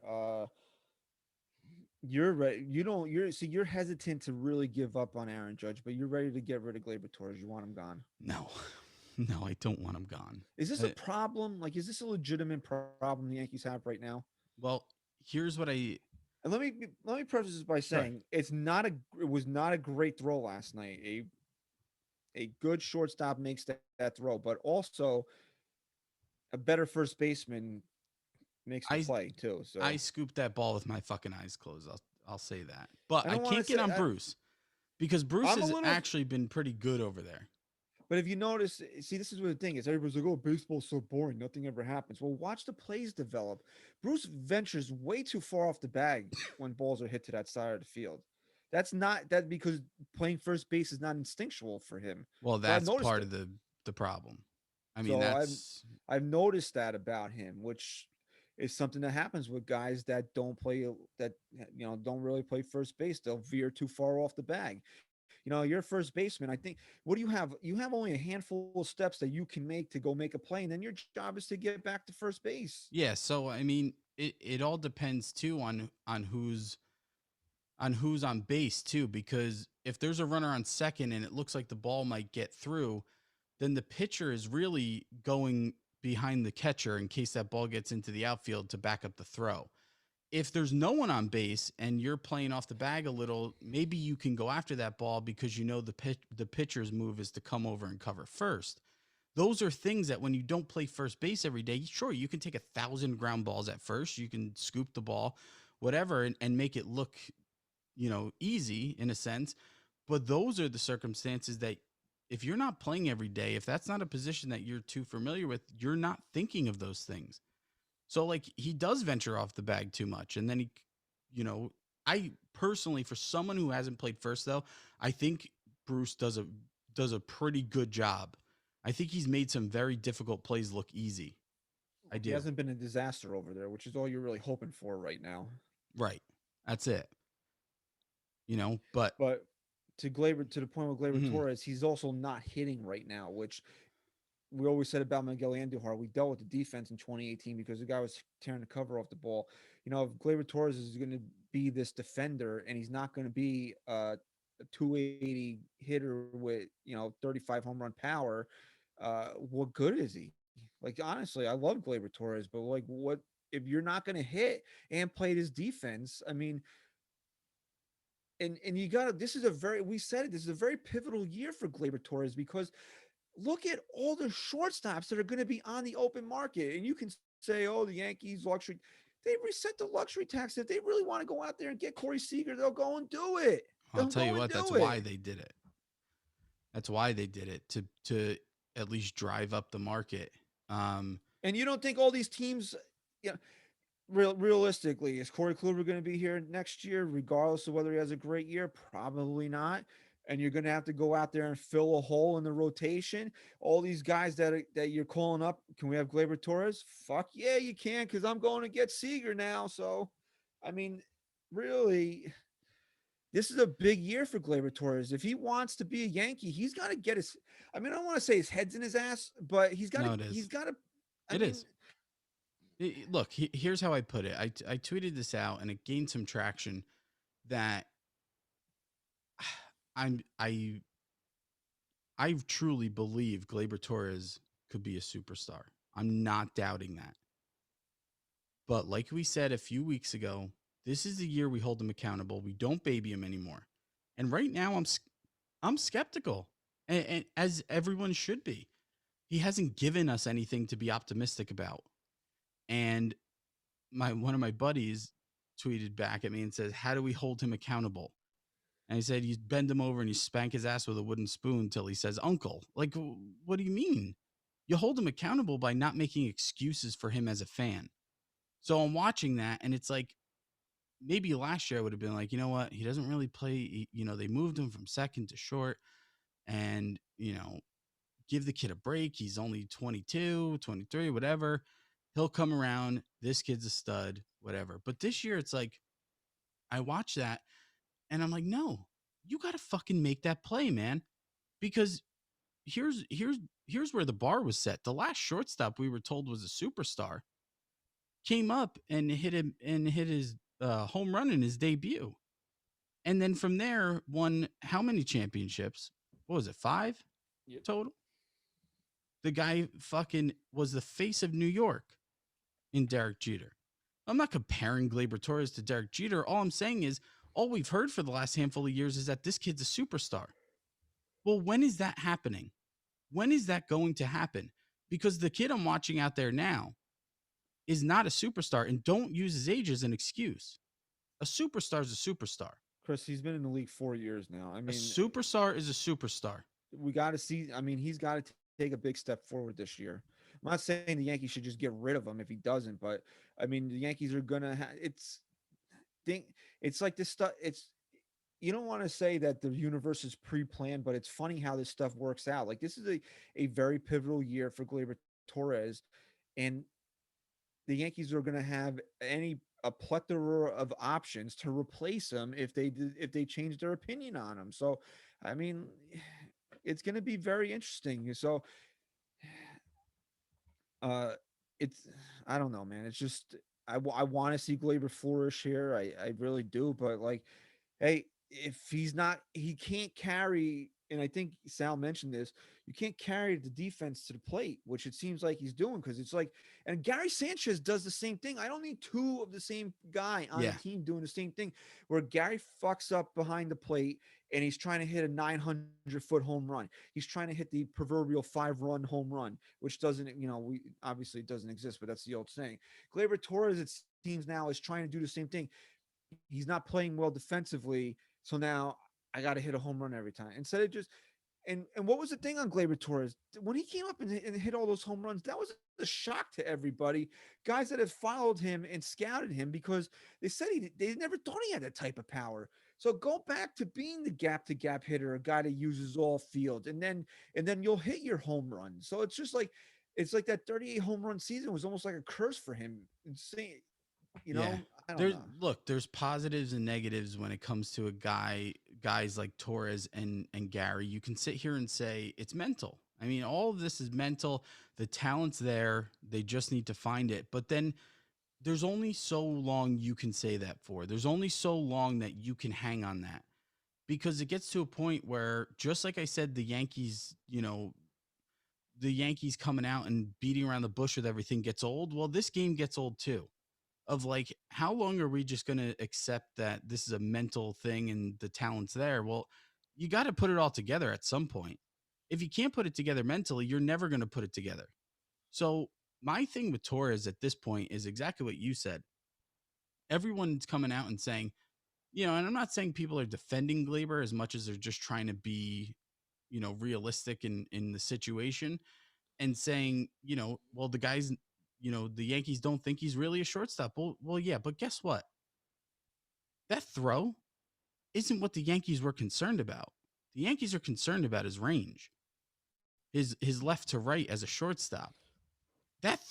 You're ready. You don't. You're hesitant to really give up on Aaron Judge, but you're ready to get rid of Gleyber Torres. You want him gone. No, no, I don't want him gone. Is this a Uh, problem? Like, is this a legitimate problem the Yankees have right now? well, here's what I And let me preface this by sure. saying it was not a great throw last night. A good shortstop makes that throw, but also a better first baseman makes the I play too. I So scooped that ball with my fucking eyes closed. I'll say that. But I I don't want to can't get say on Bruce because Bruce I'm a has little. actually been pretty good over there. But if you notice, see, this is what the thing is. Everybody's like, "Oh, baseball's so boring. Nothing ever happens." Well, watch the plays develop. Bruce ventures way too far off the bag when balls are hit to that side of the field. That's not that because playing first base is not instinctual for him. Well, So I've that's noticed part it. of the problem. I mean, So that's I've noticed that about him, which is something that happens with guys that don't play that don't really play first base. They'll veer too far off the bag. You're a first baseman. I think what do you have? You have only a handful of steps that you can make to go make a play, and then your job is to get back to first base. yeah. So I mean, it all depends too on who's on base too, because if there's a runner on second and it looks like the ball might get through, then the pitcher is really going behind the catcher in case that ball gets into the outfield to back up the throw. If there's no one on base and you're playing off the bag a little, maybe you can go after that ball because the pitcher's move is to come over and cover first. Those are things that when you don't play first base every day, sure, you can take 1,000 ground balls at first, you can scoop the ball, whatever, and make it look, easy in a sense. But those are the circumstances that if you're not playing every day, if that's not a position that you're too familiar with, you're not thinking of those things. So like he does venture off the bag too much. And then you know, I personally, for someone who hasn't played first though, I think Bruce does a pretty good job. I think he's made some very difficult plays look easy. I He do. hasn't been a disaster over there, which is all you're really hoping for right now. Right. That's it. But But to the point with Gleyber mhm, Torres, he's also not hitting right now, which we always said about Miguel Andujar. We dealt with the defense in 2018 because the guy was tearing the cover off the ball. If Gleyber Torres is going to be this defender and he's not going to be a 280 hitter with 35 home run power, what good is he? Like honestly, I love Gleyber Torres, but like what if you're not going to hit and play this defense? I mean, and you got to this is a very we said it this is a very pivotal year for Gleyber Torres because look at all the shortstops that are going to be on the open market. And you can say, oh, the Yankees luxury. They reset the luxury tax. If they really want to go out there and get Corey Seager, they'll go and do it. I'll They'll tell you go and what, that's do why it. they did it. That's why they did it to at least drive up the market. And you don't think all these teams, you know, realistically, is Corey Kluber going to be here next year, regardless of whether he has a great year? Probably not. And you're going to have to go out there and fill a hole in the rotation. All these guys that you're calling up, can we have Gleyber Torres? Fuck yeah, you can, because I'm going to get Seager now. So, I mean, really, this is a big year for Gleyber Torres. If he wants to be a Yankee, he's got to get his. I mean, I don't want to say his head's in his ass, but he's got to. No, it He's is. got to. I It mean, is. Look, here's how I put it. I tweeted this out and it gained some traction that I'm I truly believe Gleyber Torres could be a superstar. I'm not doubting that. But like we said a few weeks ago, this is the year we hold him accountable. We don't baby him anymore. And right now I'm skeptical. And as everyone should be. He hasn't given us anything to be optimistic about. And my one of my buddies tweeted back at me and says, "How do we hold him accountable?" And he said, "You bend him over and you spank his ass with a wooden spoon till he says uncle." Like, what do you mean? You hold him accountable by not making excuses for him as a fan. So I'm watching that, and it's like maybe last year I would have been like, you know what? He doesn't really play. They moved him from second to short, and give the kid a break. He's only 22, 23, whatever. He'll come around. This kid's a stud, whatever. But this year, it's like I watch that and I'm like, no, you got to fucking make that play, man. Because here's where the bar was set. The last shortstop we were told was a superstar came up and hit his home run in his debut, and then from there won how many championships? What was it? 5 yep. total. The guy fucking was the face of New York in Derek Jeter. I'm not comparing Gleyber Torres to Derek Jeter. All I'm saying is all we've heard for the last handful of years is that this kid's a superstar. Well, when is that happening? When is that going to happen? Because the kid I'm watching out there now is not a superstar, and don't use his age as an excuse. A superstar is a superstar. Chris, he's been in the league 4 years now. I A mean, superstar is a superstar. we got to see. I mean, he's got to take a big step forward this year. I'm not saying the Yankees should just get rid of him if he doesn't, but I mean, the Yankees are gonna. Think it's like this stuff. It's you don't want to say that the universe is pre-planned, but it's funny how this stuff works out. Like this is a very pivotal year for Gleyber Torres, and the Yankees are going to have a plethora of options to replace him if they change their opinion on him. So, I mean, it's going to be very interesting. So, uh, it's I don't know, man. It's just I want to see Glaber flourish here. I really do, but like hey, if he's not, he can't carry. And I think Sal mentioned this. You can't carry the defense to the plate, which it seems like he's doing because it's like, and Gary Sanchez does the same thing. I don't need two of the same guy on a Yeah. team doing the same thing. Where Gary fucks up behind the plate and he's trying to hit a 900-foot home run. He's trying to hit the proverbial 5-run home run, which doesn't, we obviously it doesn't exist, but that's the old saying. Gleyber Torres, it seems now, is trying to do the same thing. He's not playing well defensively, so now I got to hit a home run every time instead of just. And what was the thing on Gleyber Torres when he came up and hit all those home runs? That was a shock to everybody. Guys that have followed him and scouted him because they said they never thought he had that type of power. So go back to being the gap to gap hitter, a guy that uses all field, and then you'll hit your home run. So it's like that 38 home run season was almost like a curse for him. Insane, Yeah. I don't There's know. look, there's positives and negatives when it comes to guys like Torres and Gary. You can sit here and say it's mental. I mean, all of this is mental. The talent's there. They just need to find it. But then there's only so long you can say that for. There's only so long that you can hang on that. Because it gets to a point where, just like I said, the Yankees coming out and beating around the bush with everything gets old. Well, this game gets old too. Of like, how long are we just going to accept that this is a mental thing and the talent's there? Well, you got to put it all together at some point. If you can't put it together mentally, you're never going to put it together. So, my thing with Torres at this point is exactly what you said. Everyone's coming out and saying, and I'm not saying people are defending Glaber as much as they're just trying to be, realistic in the situation and saying, well, the guys, the Yankees don't think he's really a shortstop. Well, yeah, but guess what? That throw isn't what the Yankees were concerned about. The Yankees are concerned about his range, his left to right as a shortstop. That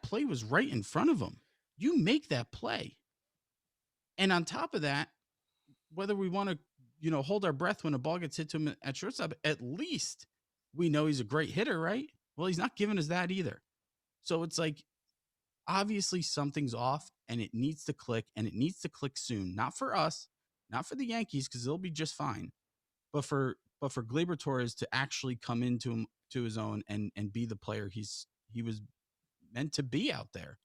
play was right in front of him. You make that play. And on top of that, whether we want to, hold our breath when a ball gets hit to him at shortstop, at least we know he's a great hitter, right? Well, he's not giving us that either. So it's like, obviously something's off and it needs to click and it needs to click soon. Not for us, not for the Yankees, because they'll be just fine. But for Gleyber Torres to actually come into him to his own and be the player he was meant to be out there.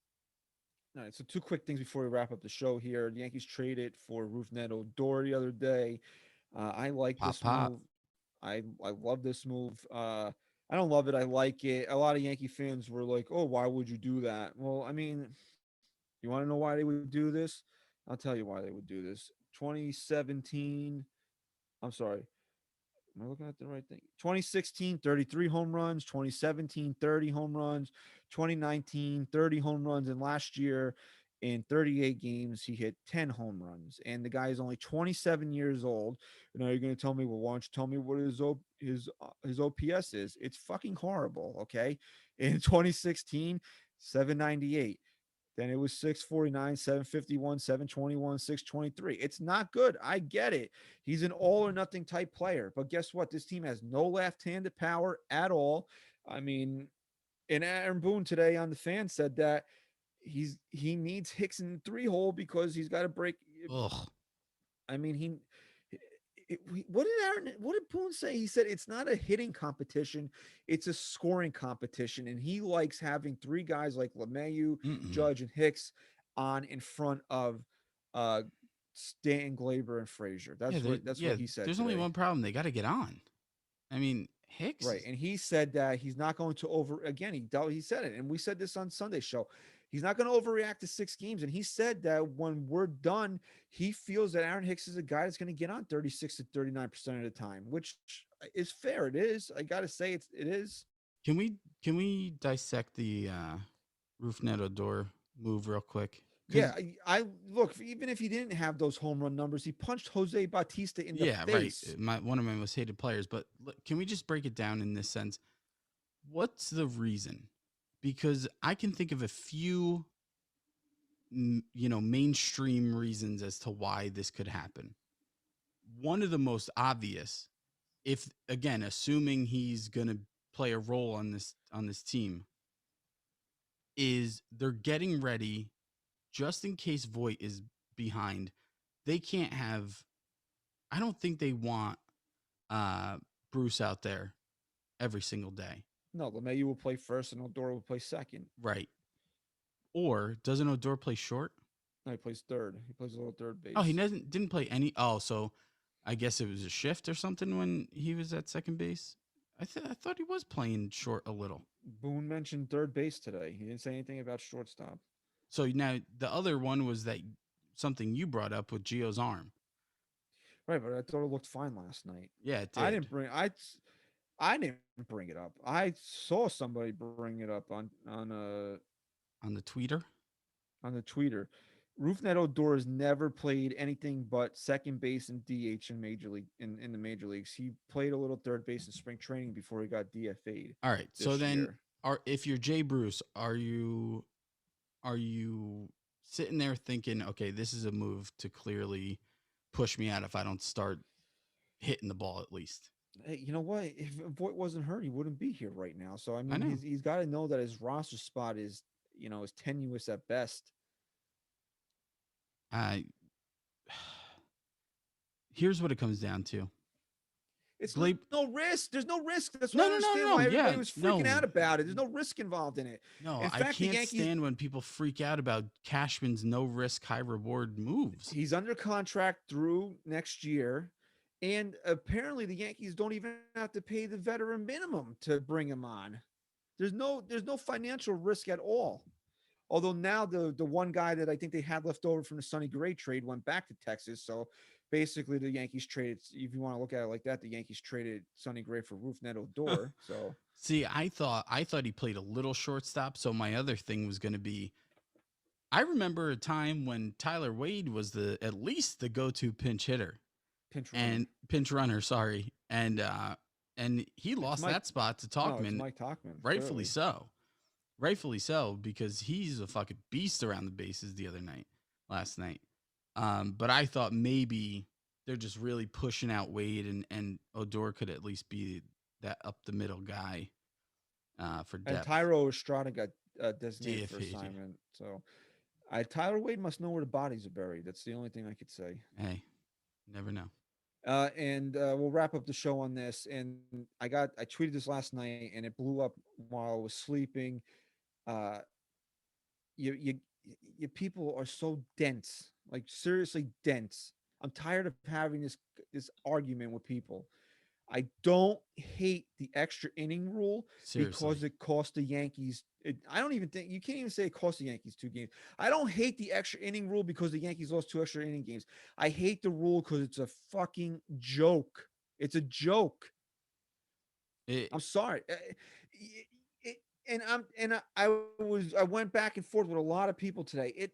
All right, so two quick things before we wrap up the show here. The Yankees traded for Rougned Odor the other day. I like Pop this pop. move. I love this move. I don't love it. I like it. A lot of Yankee fans were like, "Oh, why would you do that?" Well, I mean, you want to know why they would do this? I'll tell you why they would do this. 2017. I'm sorry. Am I looking at the right thing? 2016, 33 home runs. 2017, 30 home runs. 2019, 30 home runs. And last year, in 38 games, he hit 10 home runs. And the guy is only 27 years old. Now you're going to tell me, well, why don't you tell me what his OPS is? It's fucking horrible. Okay. In 2016, 798. Then it was 649, 751, 721, 623. It's not good. I get it. He's an all or nothing type player. But guess what? This team has no left handed power at all. I mean, and Aaron Boone today on the fan said that he needs Hicks in the 3 hole because he's got to break. Ugh. I mean, what did Boone say? He said it's not a hitting competition, it's a scoring competition, and he likes having 3 guys like LeMahieu, Mm-mm. Judge, and Hicks on in front of uh Stanton, Glaber, and Frazier. That's what he said There's only today. one problem. They got to get on. I mean, Hicks Right, is and he said that he's not going to over again. He said it, and we said this on Sunday show. He's not going to overreact to 6 games. And he said that when we're done, he feels that Aaron Hicks is a guy that's going to get on 36 to 39% of the time, which is fair. It is. I got to say, it is. Can we dissect the Roof Net Odor move real quick? Yeah, Because I look. Even if he didn't have those home run numbers, he punched Jose Bautista in the yeah, right. face. My one of my most hated players. But can we just break it down in this sense? What's the reason? Because I can think of a few, mainstream reasons as to why this could happen. One of the most obvious, if again, assuming he's gonna play a role on this team, is they're getting ready just in case Voit is behind. They can't have. I don't think they want uh, Bruce out there every single day, No, LeMayu will play first, and Odor will play second. right? Or doesn't Odor play short? No, he plays third. He plays a little third Oh, he base. didn't play any. Oh, so I guess it was a shift or something when he was at second base. I thought he was playing short a little. Boone mentioned third base today. He didn't say anything about shortstop. So now the other one was that something you brought up with Gio's arm. Right, but I thought it looked fine last night. Yeah, it I did didn't bring I didn't bring it up. I saw somebody bring it up on the tweeter. on the tweeter. Roofnet Odor has never played anything but second base and DH in major league in the major leagues. He played a little third base in spring training before he got DFA'd All right. So this then, year. if you're Jay Bruce, are you sitting there thinking, okay, this is a move to clearly push me out if I don't start hitting the ball at least? Hey, you know what? If Voigt wasn't hurt, he wouldn't be here right now. So I I mean, know. he's got to know that his roster spot is is tenuous at best. I Here's what it comes down to. It's Gleyber, no risk. There's no risk. That's what I no, don't no, no, understand no. why Yeah, everybody was freaking no, out about it. There's no risk involved in it. no. In I fact, the can't Yankees, stand when people freak out about Cashman's no risk, high reward moves. he's under contract through next year. And apparently the Yankees don't even have to pay the veteran minimum to bring him on. There's no financial risk at all. Although now the one guy that I think they had left over from the Sonny Gray trade went back to Texas. So basically the Yankees traded, if you want to look at it like that, the Yankees traded Sonny Gray for Rougned Odor. So See, I thought he played a little shortstop. So my other thing was going to be, I remember a time when Tyler Wade was at least the go-to pinch hitter pinch runner. and pinch runner, sorry. And he It's lost Mike. that spot to No, it's Talkman, Mike Talkman. rightfully Clearly, so. Rightfully so, because he's a fucking beast around the bases last night. But I thought maybe they're just really pushing out Wade, and Odor could at least be that up the middle guy for and depth. Tyro Estrada got designated for DFA'd you. assignment. So Tyler Wade must know where the bodies are buried. That's the only thing I could say. Hey, never know. And we'll wrap up the show on this. And I tweeted this last night, and it blew up while I was sleeping. Uh, you you you people are so dense, like seriously dense. I'm tired of having this argument with people. I don't hate the extra inning rule Seriously. because it cost the Yankees. I don't even think you can't even say it cost the Yankees 2 games. I don't hate the extra inning rule because the Yankees lost 2 extra inning games. I hate the rule because it's a fucking joke. It's a joke. It, I'm sorry. It- I went back and forth with a lot of people today.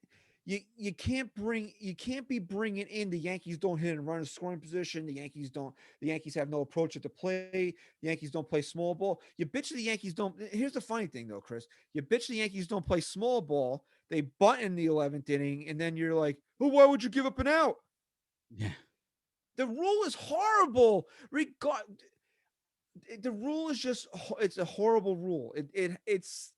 You can't be bringing in the Yankees don't hit and run a scoring position. The Yankees have no approach at the play. The Yankees don't play small ball. You bitch the Yankees don't. Here's the funny thing though, Chris. You bitch the Yankees don't play small ball. They bunt in the 11th inning, and then you're like, well, why would you give up an out? yeah. The rule is horrible. The rule is just it's a horrible rule. It's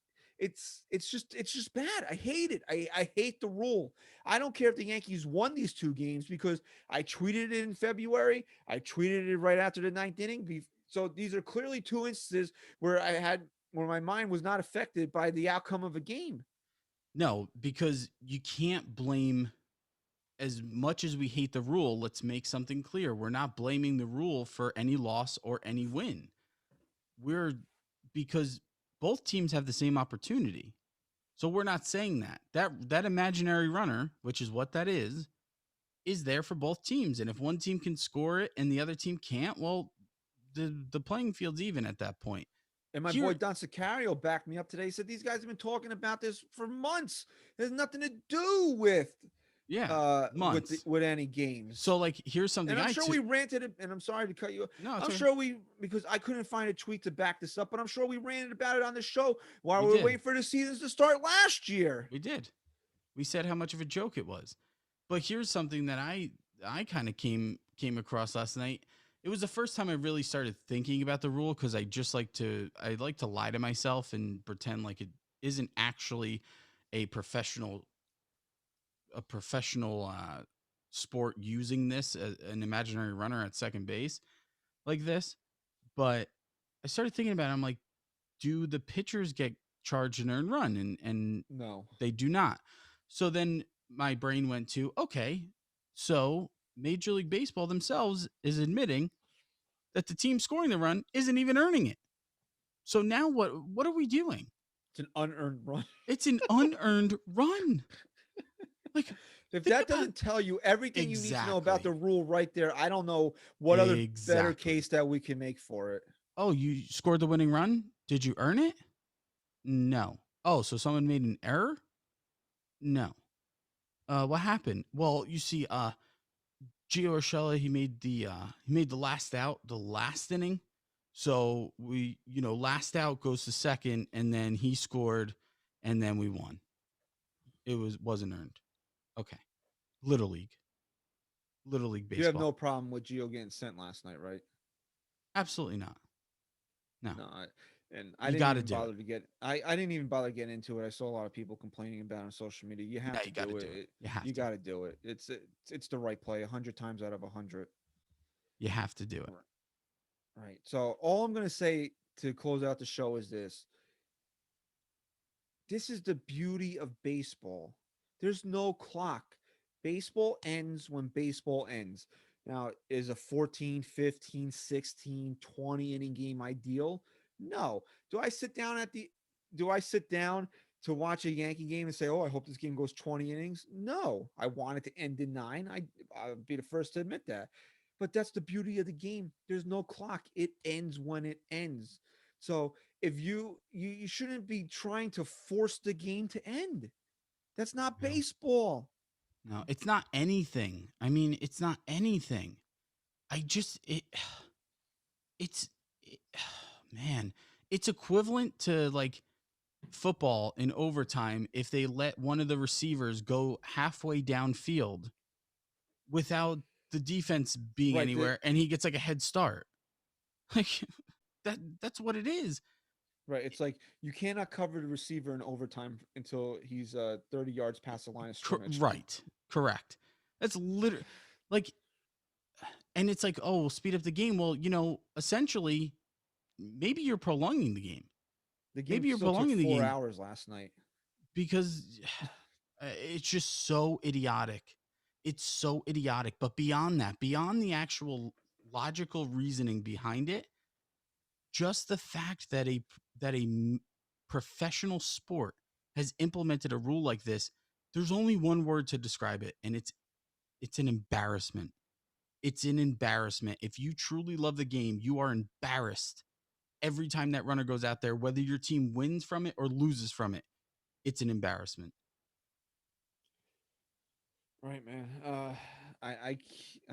just bad. I hate it. I hate the rule. I don't care if the Yankees won these 2 games because I tweeted it in February. I tweeted it right after the ninth inning. So these are clearly 2 instances where my mind was not affected by the outcome of a game. No, because you can't blame, as much as we hate the rule, let's make something clear. We're not blaming the rule for any loss or any win. We're Because both teams have the same opportunity. So we're not saying that. That imaginary runner, which is what that is there for both teams. And if one team can score it and the other team can't, well, the playing field's even at that point. And my boy Here, Don Sicario backed me up today. He said these guys have been talking about this for months. It has nothing to do yeah, months. with any games. So like here's And something I'm I sure took. we ranted it, and I'm sorry to cut you. No, it's I'm okay. sure we because I couldn't find a tweet to back this up, but I'm sure we ranted about it on the show while We we were did. waiting for the seasons to start last year. We did. We said how much of a joke it was. But here's something that I kind of came across last night. It was the first time I really started thinking about the rule because I like to lie to myself and pretend like it isn't actually a professional a professional sport using this an imaginary runner at second base like this. But I started thinking about it. I'm like, do the pitchers get charged an earned run? And No. they do not. So then my brain went to, okay, so Major League Baseball themselves is admitting that the team scoring the run isn't even earning it. So now what are we doing? It's an unearned run. It's an unearned run. Like, If think that about doesn't tell you everything you need to know about the exactly. rule right there, I don't know what other better Exactly. case that we can make for it. Oh, you scored the winning run? Did you earn it? No. Oh, so someone made an error? No. What happened? Well, you see, Gio Urshela, he made the last out, the last inning. So last out goes to second, and then he scored, and then we won. It wasn't earned. Okay. Little League. Little League You have baseball. no problem with Gio getting sent last night, right? Absolutely not. No. No, and I You didn't gotta even do it. bother to get. I didn't even bother getting into it. I saw a lot of people complaining about it on social media. You Yeah, have to you gotta do do it. it. You have You to. got to do it. It's the right play. 100 times out of 100. You have to do it. Right. So all I'm gonna say to close out the show is this: this is the beauty of baseball. There's no clock. Baseball ends when baseball ends. Now, is a 14, 15, 16, 20 inning game ideal? No. Do I sit down at the do I sit down to watch a Yankee game and say, "Oh, I hope this game goes 20 innings"? No. I want it to end in 9. I'll be the first to admit that. But that's the beauty of the game. There's no clock. It ends when it ends. So, if you shouldn't be trying to force the game to end. That's not No. baseball. No, it's not anything. I mean, it's not anything. I just it's it, man, it's equivalent to like football in overtime if they let one of the receivers go halfway downfield without the defense being Right. anywhere and he gets like a head start. Like that's what it is. Right. It's like you cannot cover the receiver in overtime until he's 30 yards past the line of scrimmage. Right. Correct. That's literally like and it's like, "Oh, we'll speed up the game." Well, essentially maybe you're prolonging the game. The game Maybe you're still took prolonging the 4 game hours last night. because it's just so idiotic. It's so idiotic. But beyond that, beyond the actual logical reasoning behind it, just the fact that professional sport has implemented a rule like this, there's only one word to describe it, and it's an embarrassment. It's an embarrassment. If you truly love the game, you are embarrassed every time that runner goes out there, whether your team wins from it or loses from it. It's an embarrassment. Right, man. I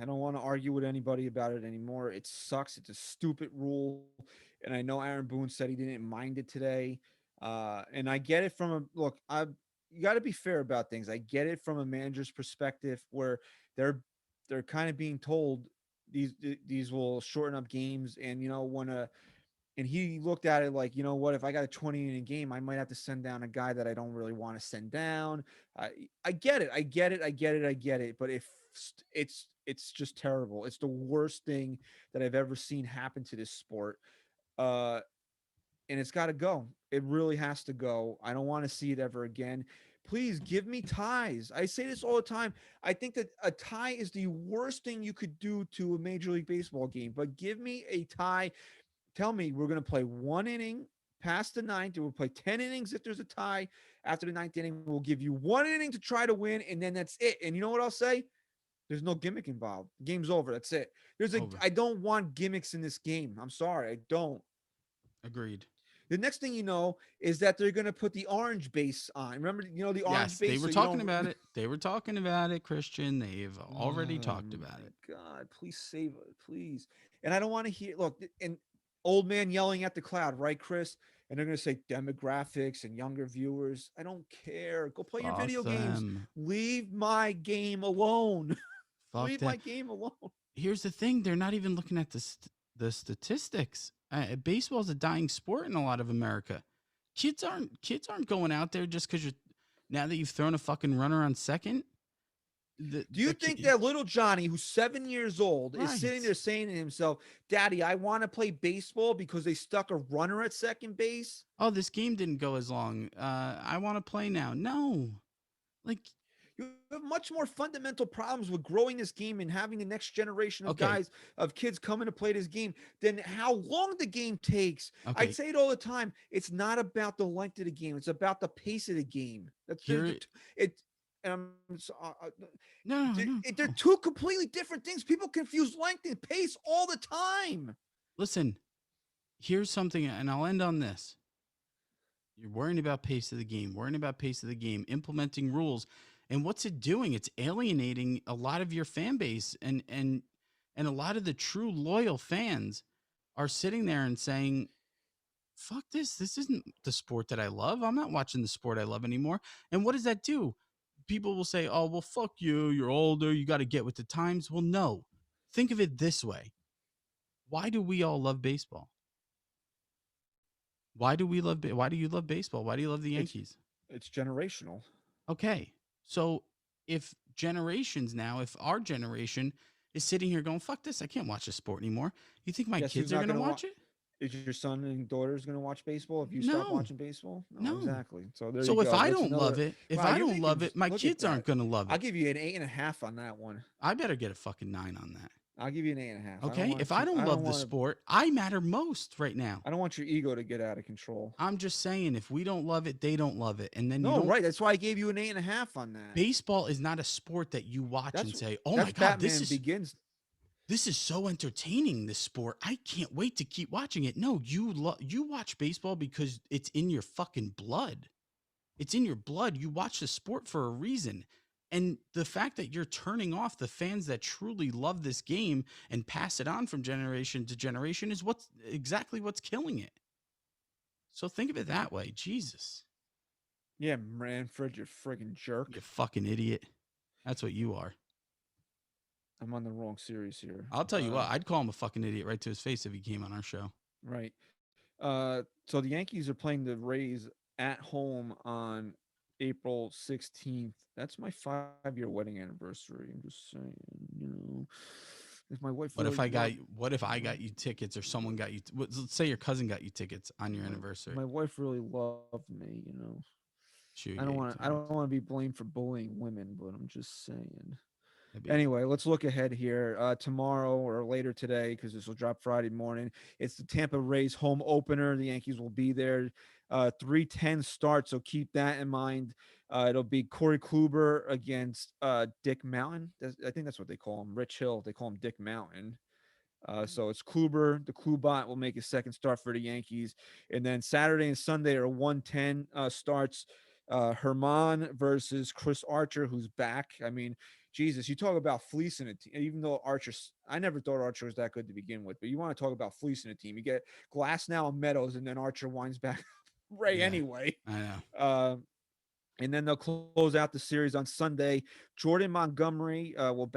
don't want to argue with anybody about it anymore. It sucks. It's a stupid rule, and I know Aaron Boone said he didn't mind it today. And I get it from a look. I You got to be fair about things. I get it from a manager's perspective, where they're they're kind of being told these will shorten up games, and when a and he looked at it like, what, if I got a 20 inning game, I might have to send down a guy that I don't really want to send down. I get it. I get it. I get it. I get it. But if it's just terrible. It's the worst thing that I've ever seen happen to this sport. Uh, and it's got to go. It really has to go. I don't want to see it ever again. Please give me ties. I say this all the time. I think that a tie is the worst thing you could do to a Major League Baseball game, but give me a tie. Tell me we're going to play 1 inning past the ninth. It will play 10 innings if there's a tie. After the ninth inning, we'll give you 1 inning to try to win, and then that's it. And you know what I'll say? There's no gimmick involved. Game's over. That's it. Over. I don't want gimmicks in this game. I'm sorry. I don't. Agreed. The next thing you know is that they're going to put the orange base on. Remember, the orange Yes, they base? were So you talking don't. about it. They were talking about it, Christian. They've already Oh talked about my it. God, please save it, please. And I don't want to hear, look, and old man yelling at the cloud, right, Chris? And they're going to say demographics and younger viewers. I don't care. Go play your Fuck video games. them. Leave my game alone. Fuck Leave them. my game alone. Here's the thing: they're not even looking at the statistics. Baseball's a dying sport in a lot of America. Kids aren't going out there just because you're now that you've thrown a fucking runner on second. Do you think that little Johnny, who's 7 years old, is sitting there Right. saying to himself, Daddy, I want to play baseball because they stuck a runner at second base? Oh, this game didn't go as long. I want to play now. No, like You have much more fundamental problems with growing this game and having the next generation of okay, guys, of kids coming to play this game than how long the game takes. I okay. say it all the time. It's not about the length of the game. It's about the pace of the game. That's Here, it. And no, no, no. they're Oh, two completely different things. People confuse length and pace all the time. listen, here's something, and I'll end on this. You're worrying about pace of the game, implementing rules, and what's it doing? It's alienating a lot of your fan base, and a lot of the true loyal fans are sitting there and saying, "Fuck this! This isn't the sport that I love. I'm not watching the sport I love anymore." And what does that do? People will say, "Oh, well, fuck you. You're older. You got to get with the times." Well, no. Think of it this way: why do we all love baseball? Why do you love baseball? Why do you love the It's Yankees? it's generational. Okay. So if our generation is sitting here going, fuck this, I can't watch this sport anymore. You think my Guess who's kids are not going to going to watch watch? it? Is your son and daughters going to watch baseball if you stop No, watching baseball? No, no. exactly. So there you So if go. I That's don't love another. it, Wow, you're making. my Look at kids aren't that. going to love I'll it. give you an 8.5 on that one. I better get a fucking 9 on that. I'll give you an 8.5. I don't Okay. want If I to. don't I don't love the want to. sport, I matter most right now. I don't want your ego to get out of control. I'm just saying, if we don't love it, they don't love it. And then you No, don't. right. That's why I gave you an 8.5 on that. Baseball is not a sport that you watch and That's say, oh my that's God, Batman Begins. this is so entertaining, this sport. I can't wait to keep watching it. No, you watch baseball because it's in your fucking blood. It's in your blood. You watch the sport for a reason. And the fact that you're turning off the fans that truly love this game and pass it on from generation to generation is exactly what's killing it. So think of it that way. Jesus. Yeah, Manfred, you friggin' jerk. You fucking idiot. That's what you are. I'm on the wrong series here. I'll tell you what, I'd call him a fucking idiot right to his face if he came on our show. Right. So the Yankees are playing the Rays at home on April 16th. That's my 5-year wedding anniversary. I'm just saying, if my wife What if really loved, what if I got you tickets or someone got you let's say your cousin got you tickets on your anniversary. my wife really loved me. Shoot, I don't yeah, want to be blamed for bullying women, but I'm just saying. Anyway, let's look ahead here. Tomorrow or later today, because this will drop Friday morning. It's the Tampa Rays home opener. The Yankees will be there. 3:10 start, so keep that in mind. It'll be Corey Kluber against Dick Mountain. I think that's what they call him. Rich Hill. They call him Dick Mountain. So it's Kluber. The Klubot will make a second start for the Yankees. And then Saturday and Sunday are 1:10 starts. Herman versus Chris Archer, who's back. I mean, Jesus, you talk about fleecing a team. Even though I never thought Archer was that good to begin with, but you want to talk about fleecing a team. You get Glass now and Meadows, and then Archer winds back Ray anyway. I know. And then they'll close out the series on Sunday. Jordan Montgomery will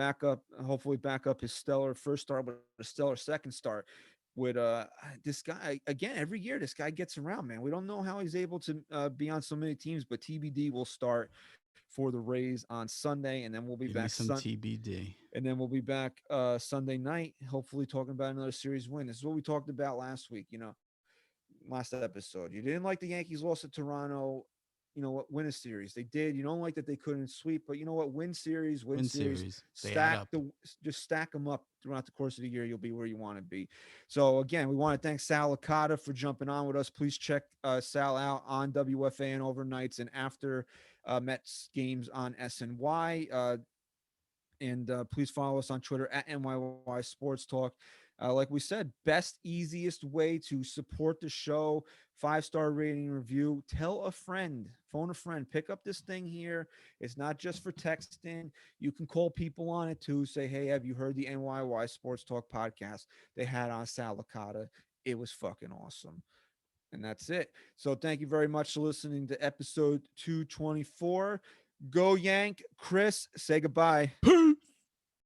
hopefully back up his stellar first start with a stellar second start. With this guy again, every year this guy gets around, man. We don't know how he's able to be on so many teams, but TBD will start for the Rays on Sunday, and then we'll be Give me back some TBD. And then we'll be back Sunday night, hopefully talking about another series win. This is what we talked about last week, last episode. You didn't like the Yankees loss to Toronto. you know what, win a series. They did. You don't like that they couldn't sweep, but you know what, win Win series, series. They add stack up. the just stack them up throughout the course of the year. You'll be where you want to be. So again, we want to thank Sal Licata for jumping on with us. Please check Sal out on WFAN overnights and after Mets games on SNY. And please follow us on Twitter at NYY Sports Talk. Like we said, best, easiest way to support the show. 5-star rating review. Tell a friend, phone a friend, pick up this thing here. It's not just for texting. You can call people on it too. Say, hey, have you heard the NYY Sports Talk podcast? They had on Sal Licata. It was fucking awesome. And that's it. So thank you very much for listening to episode 224. Go Yank. Chris, say goodbye.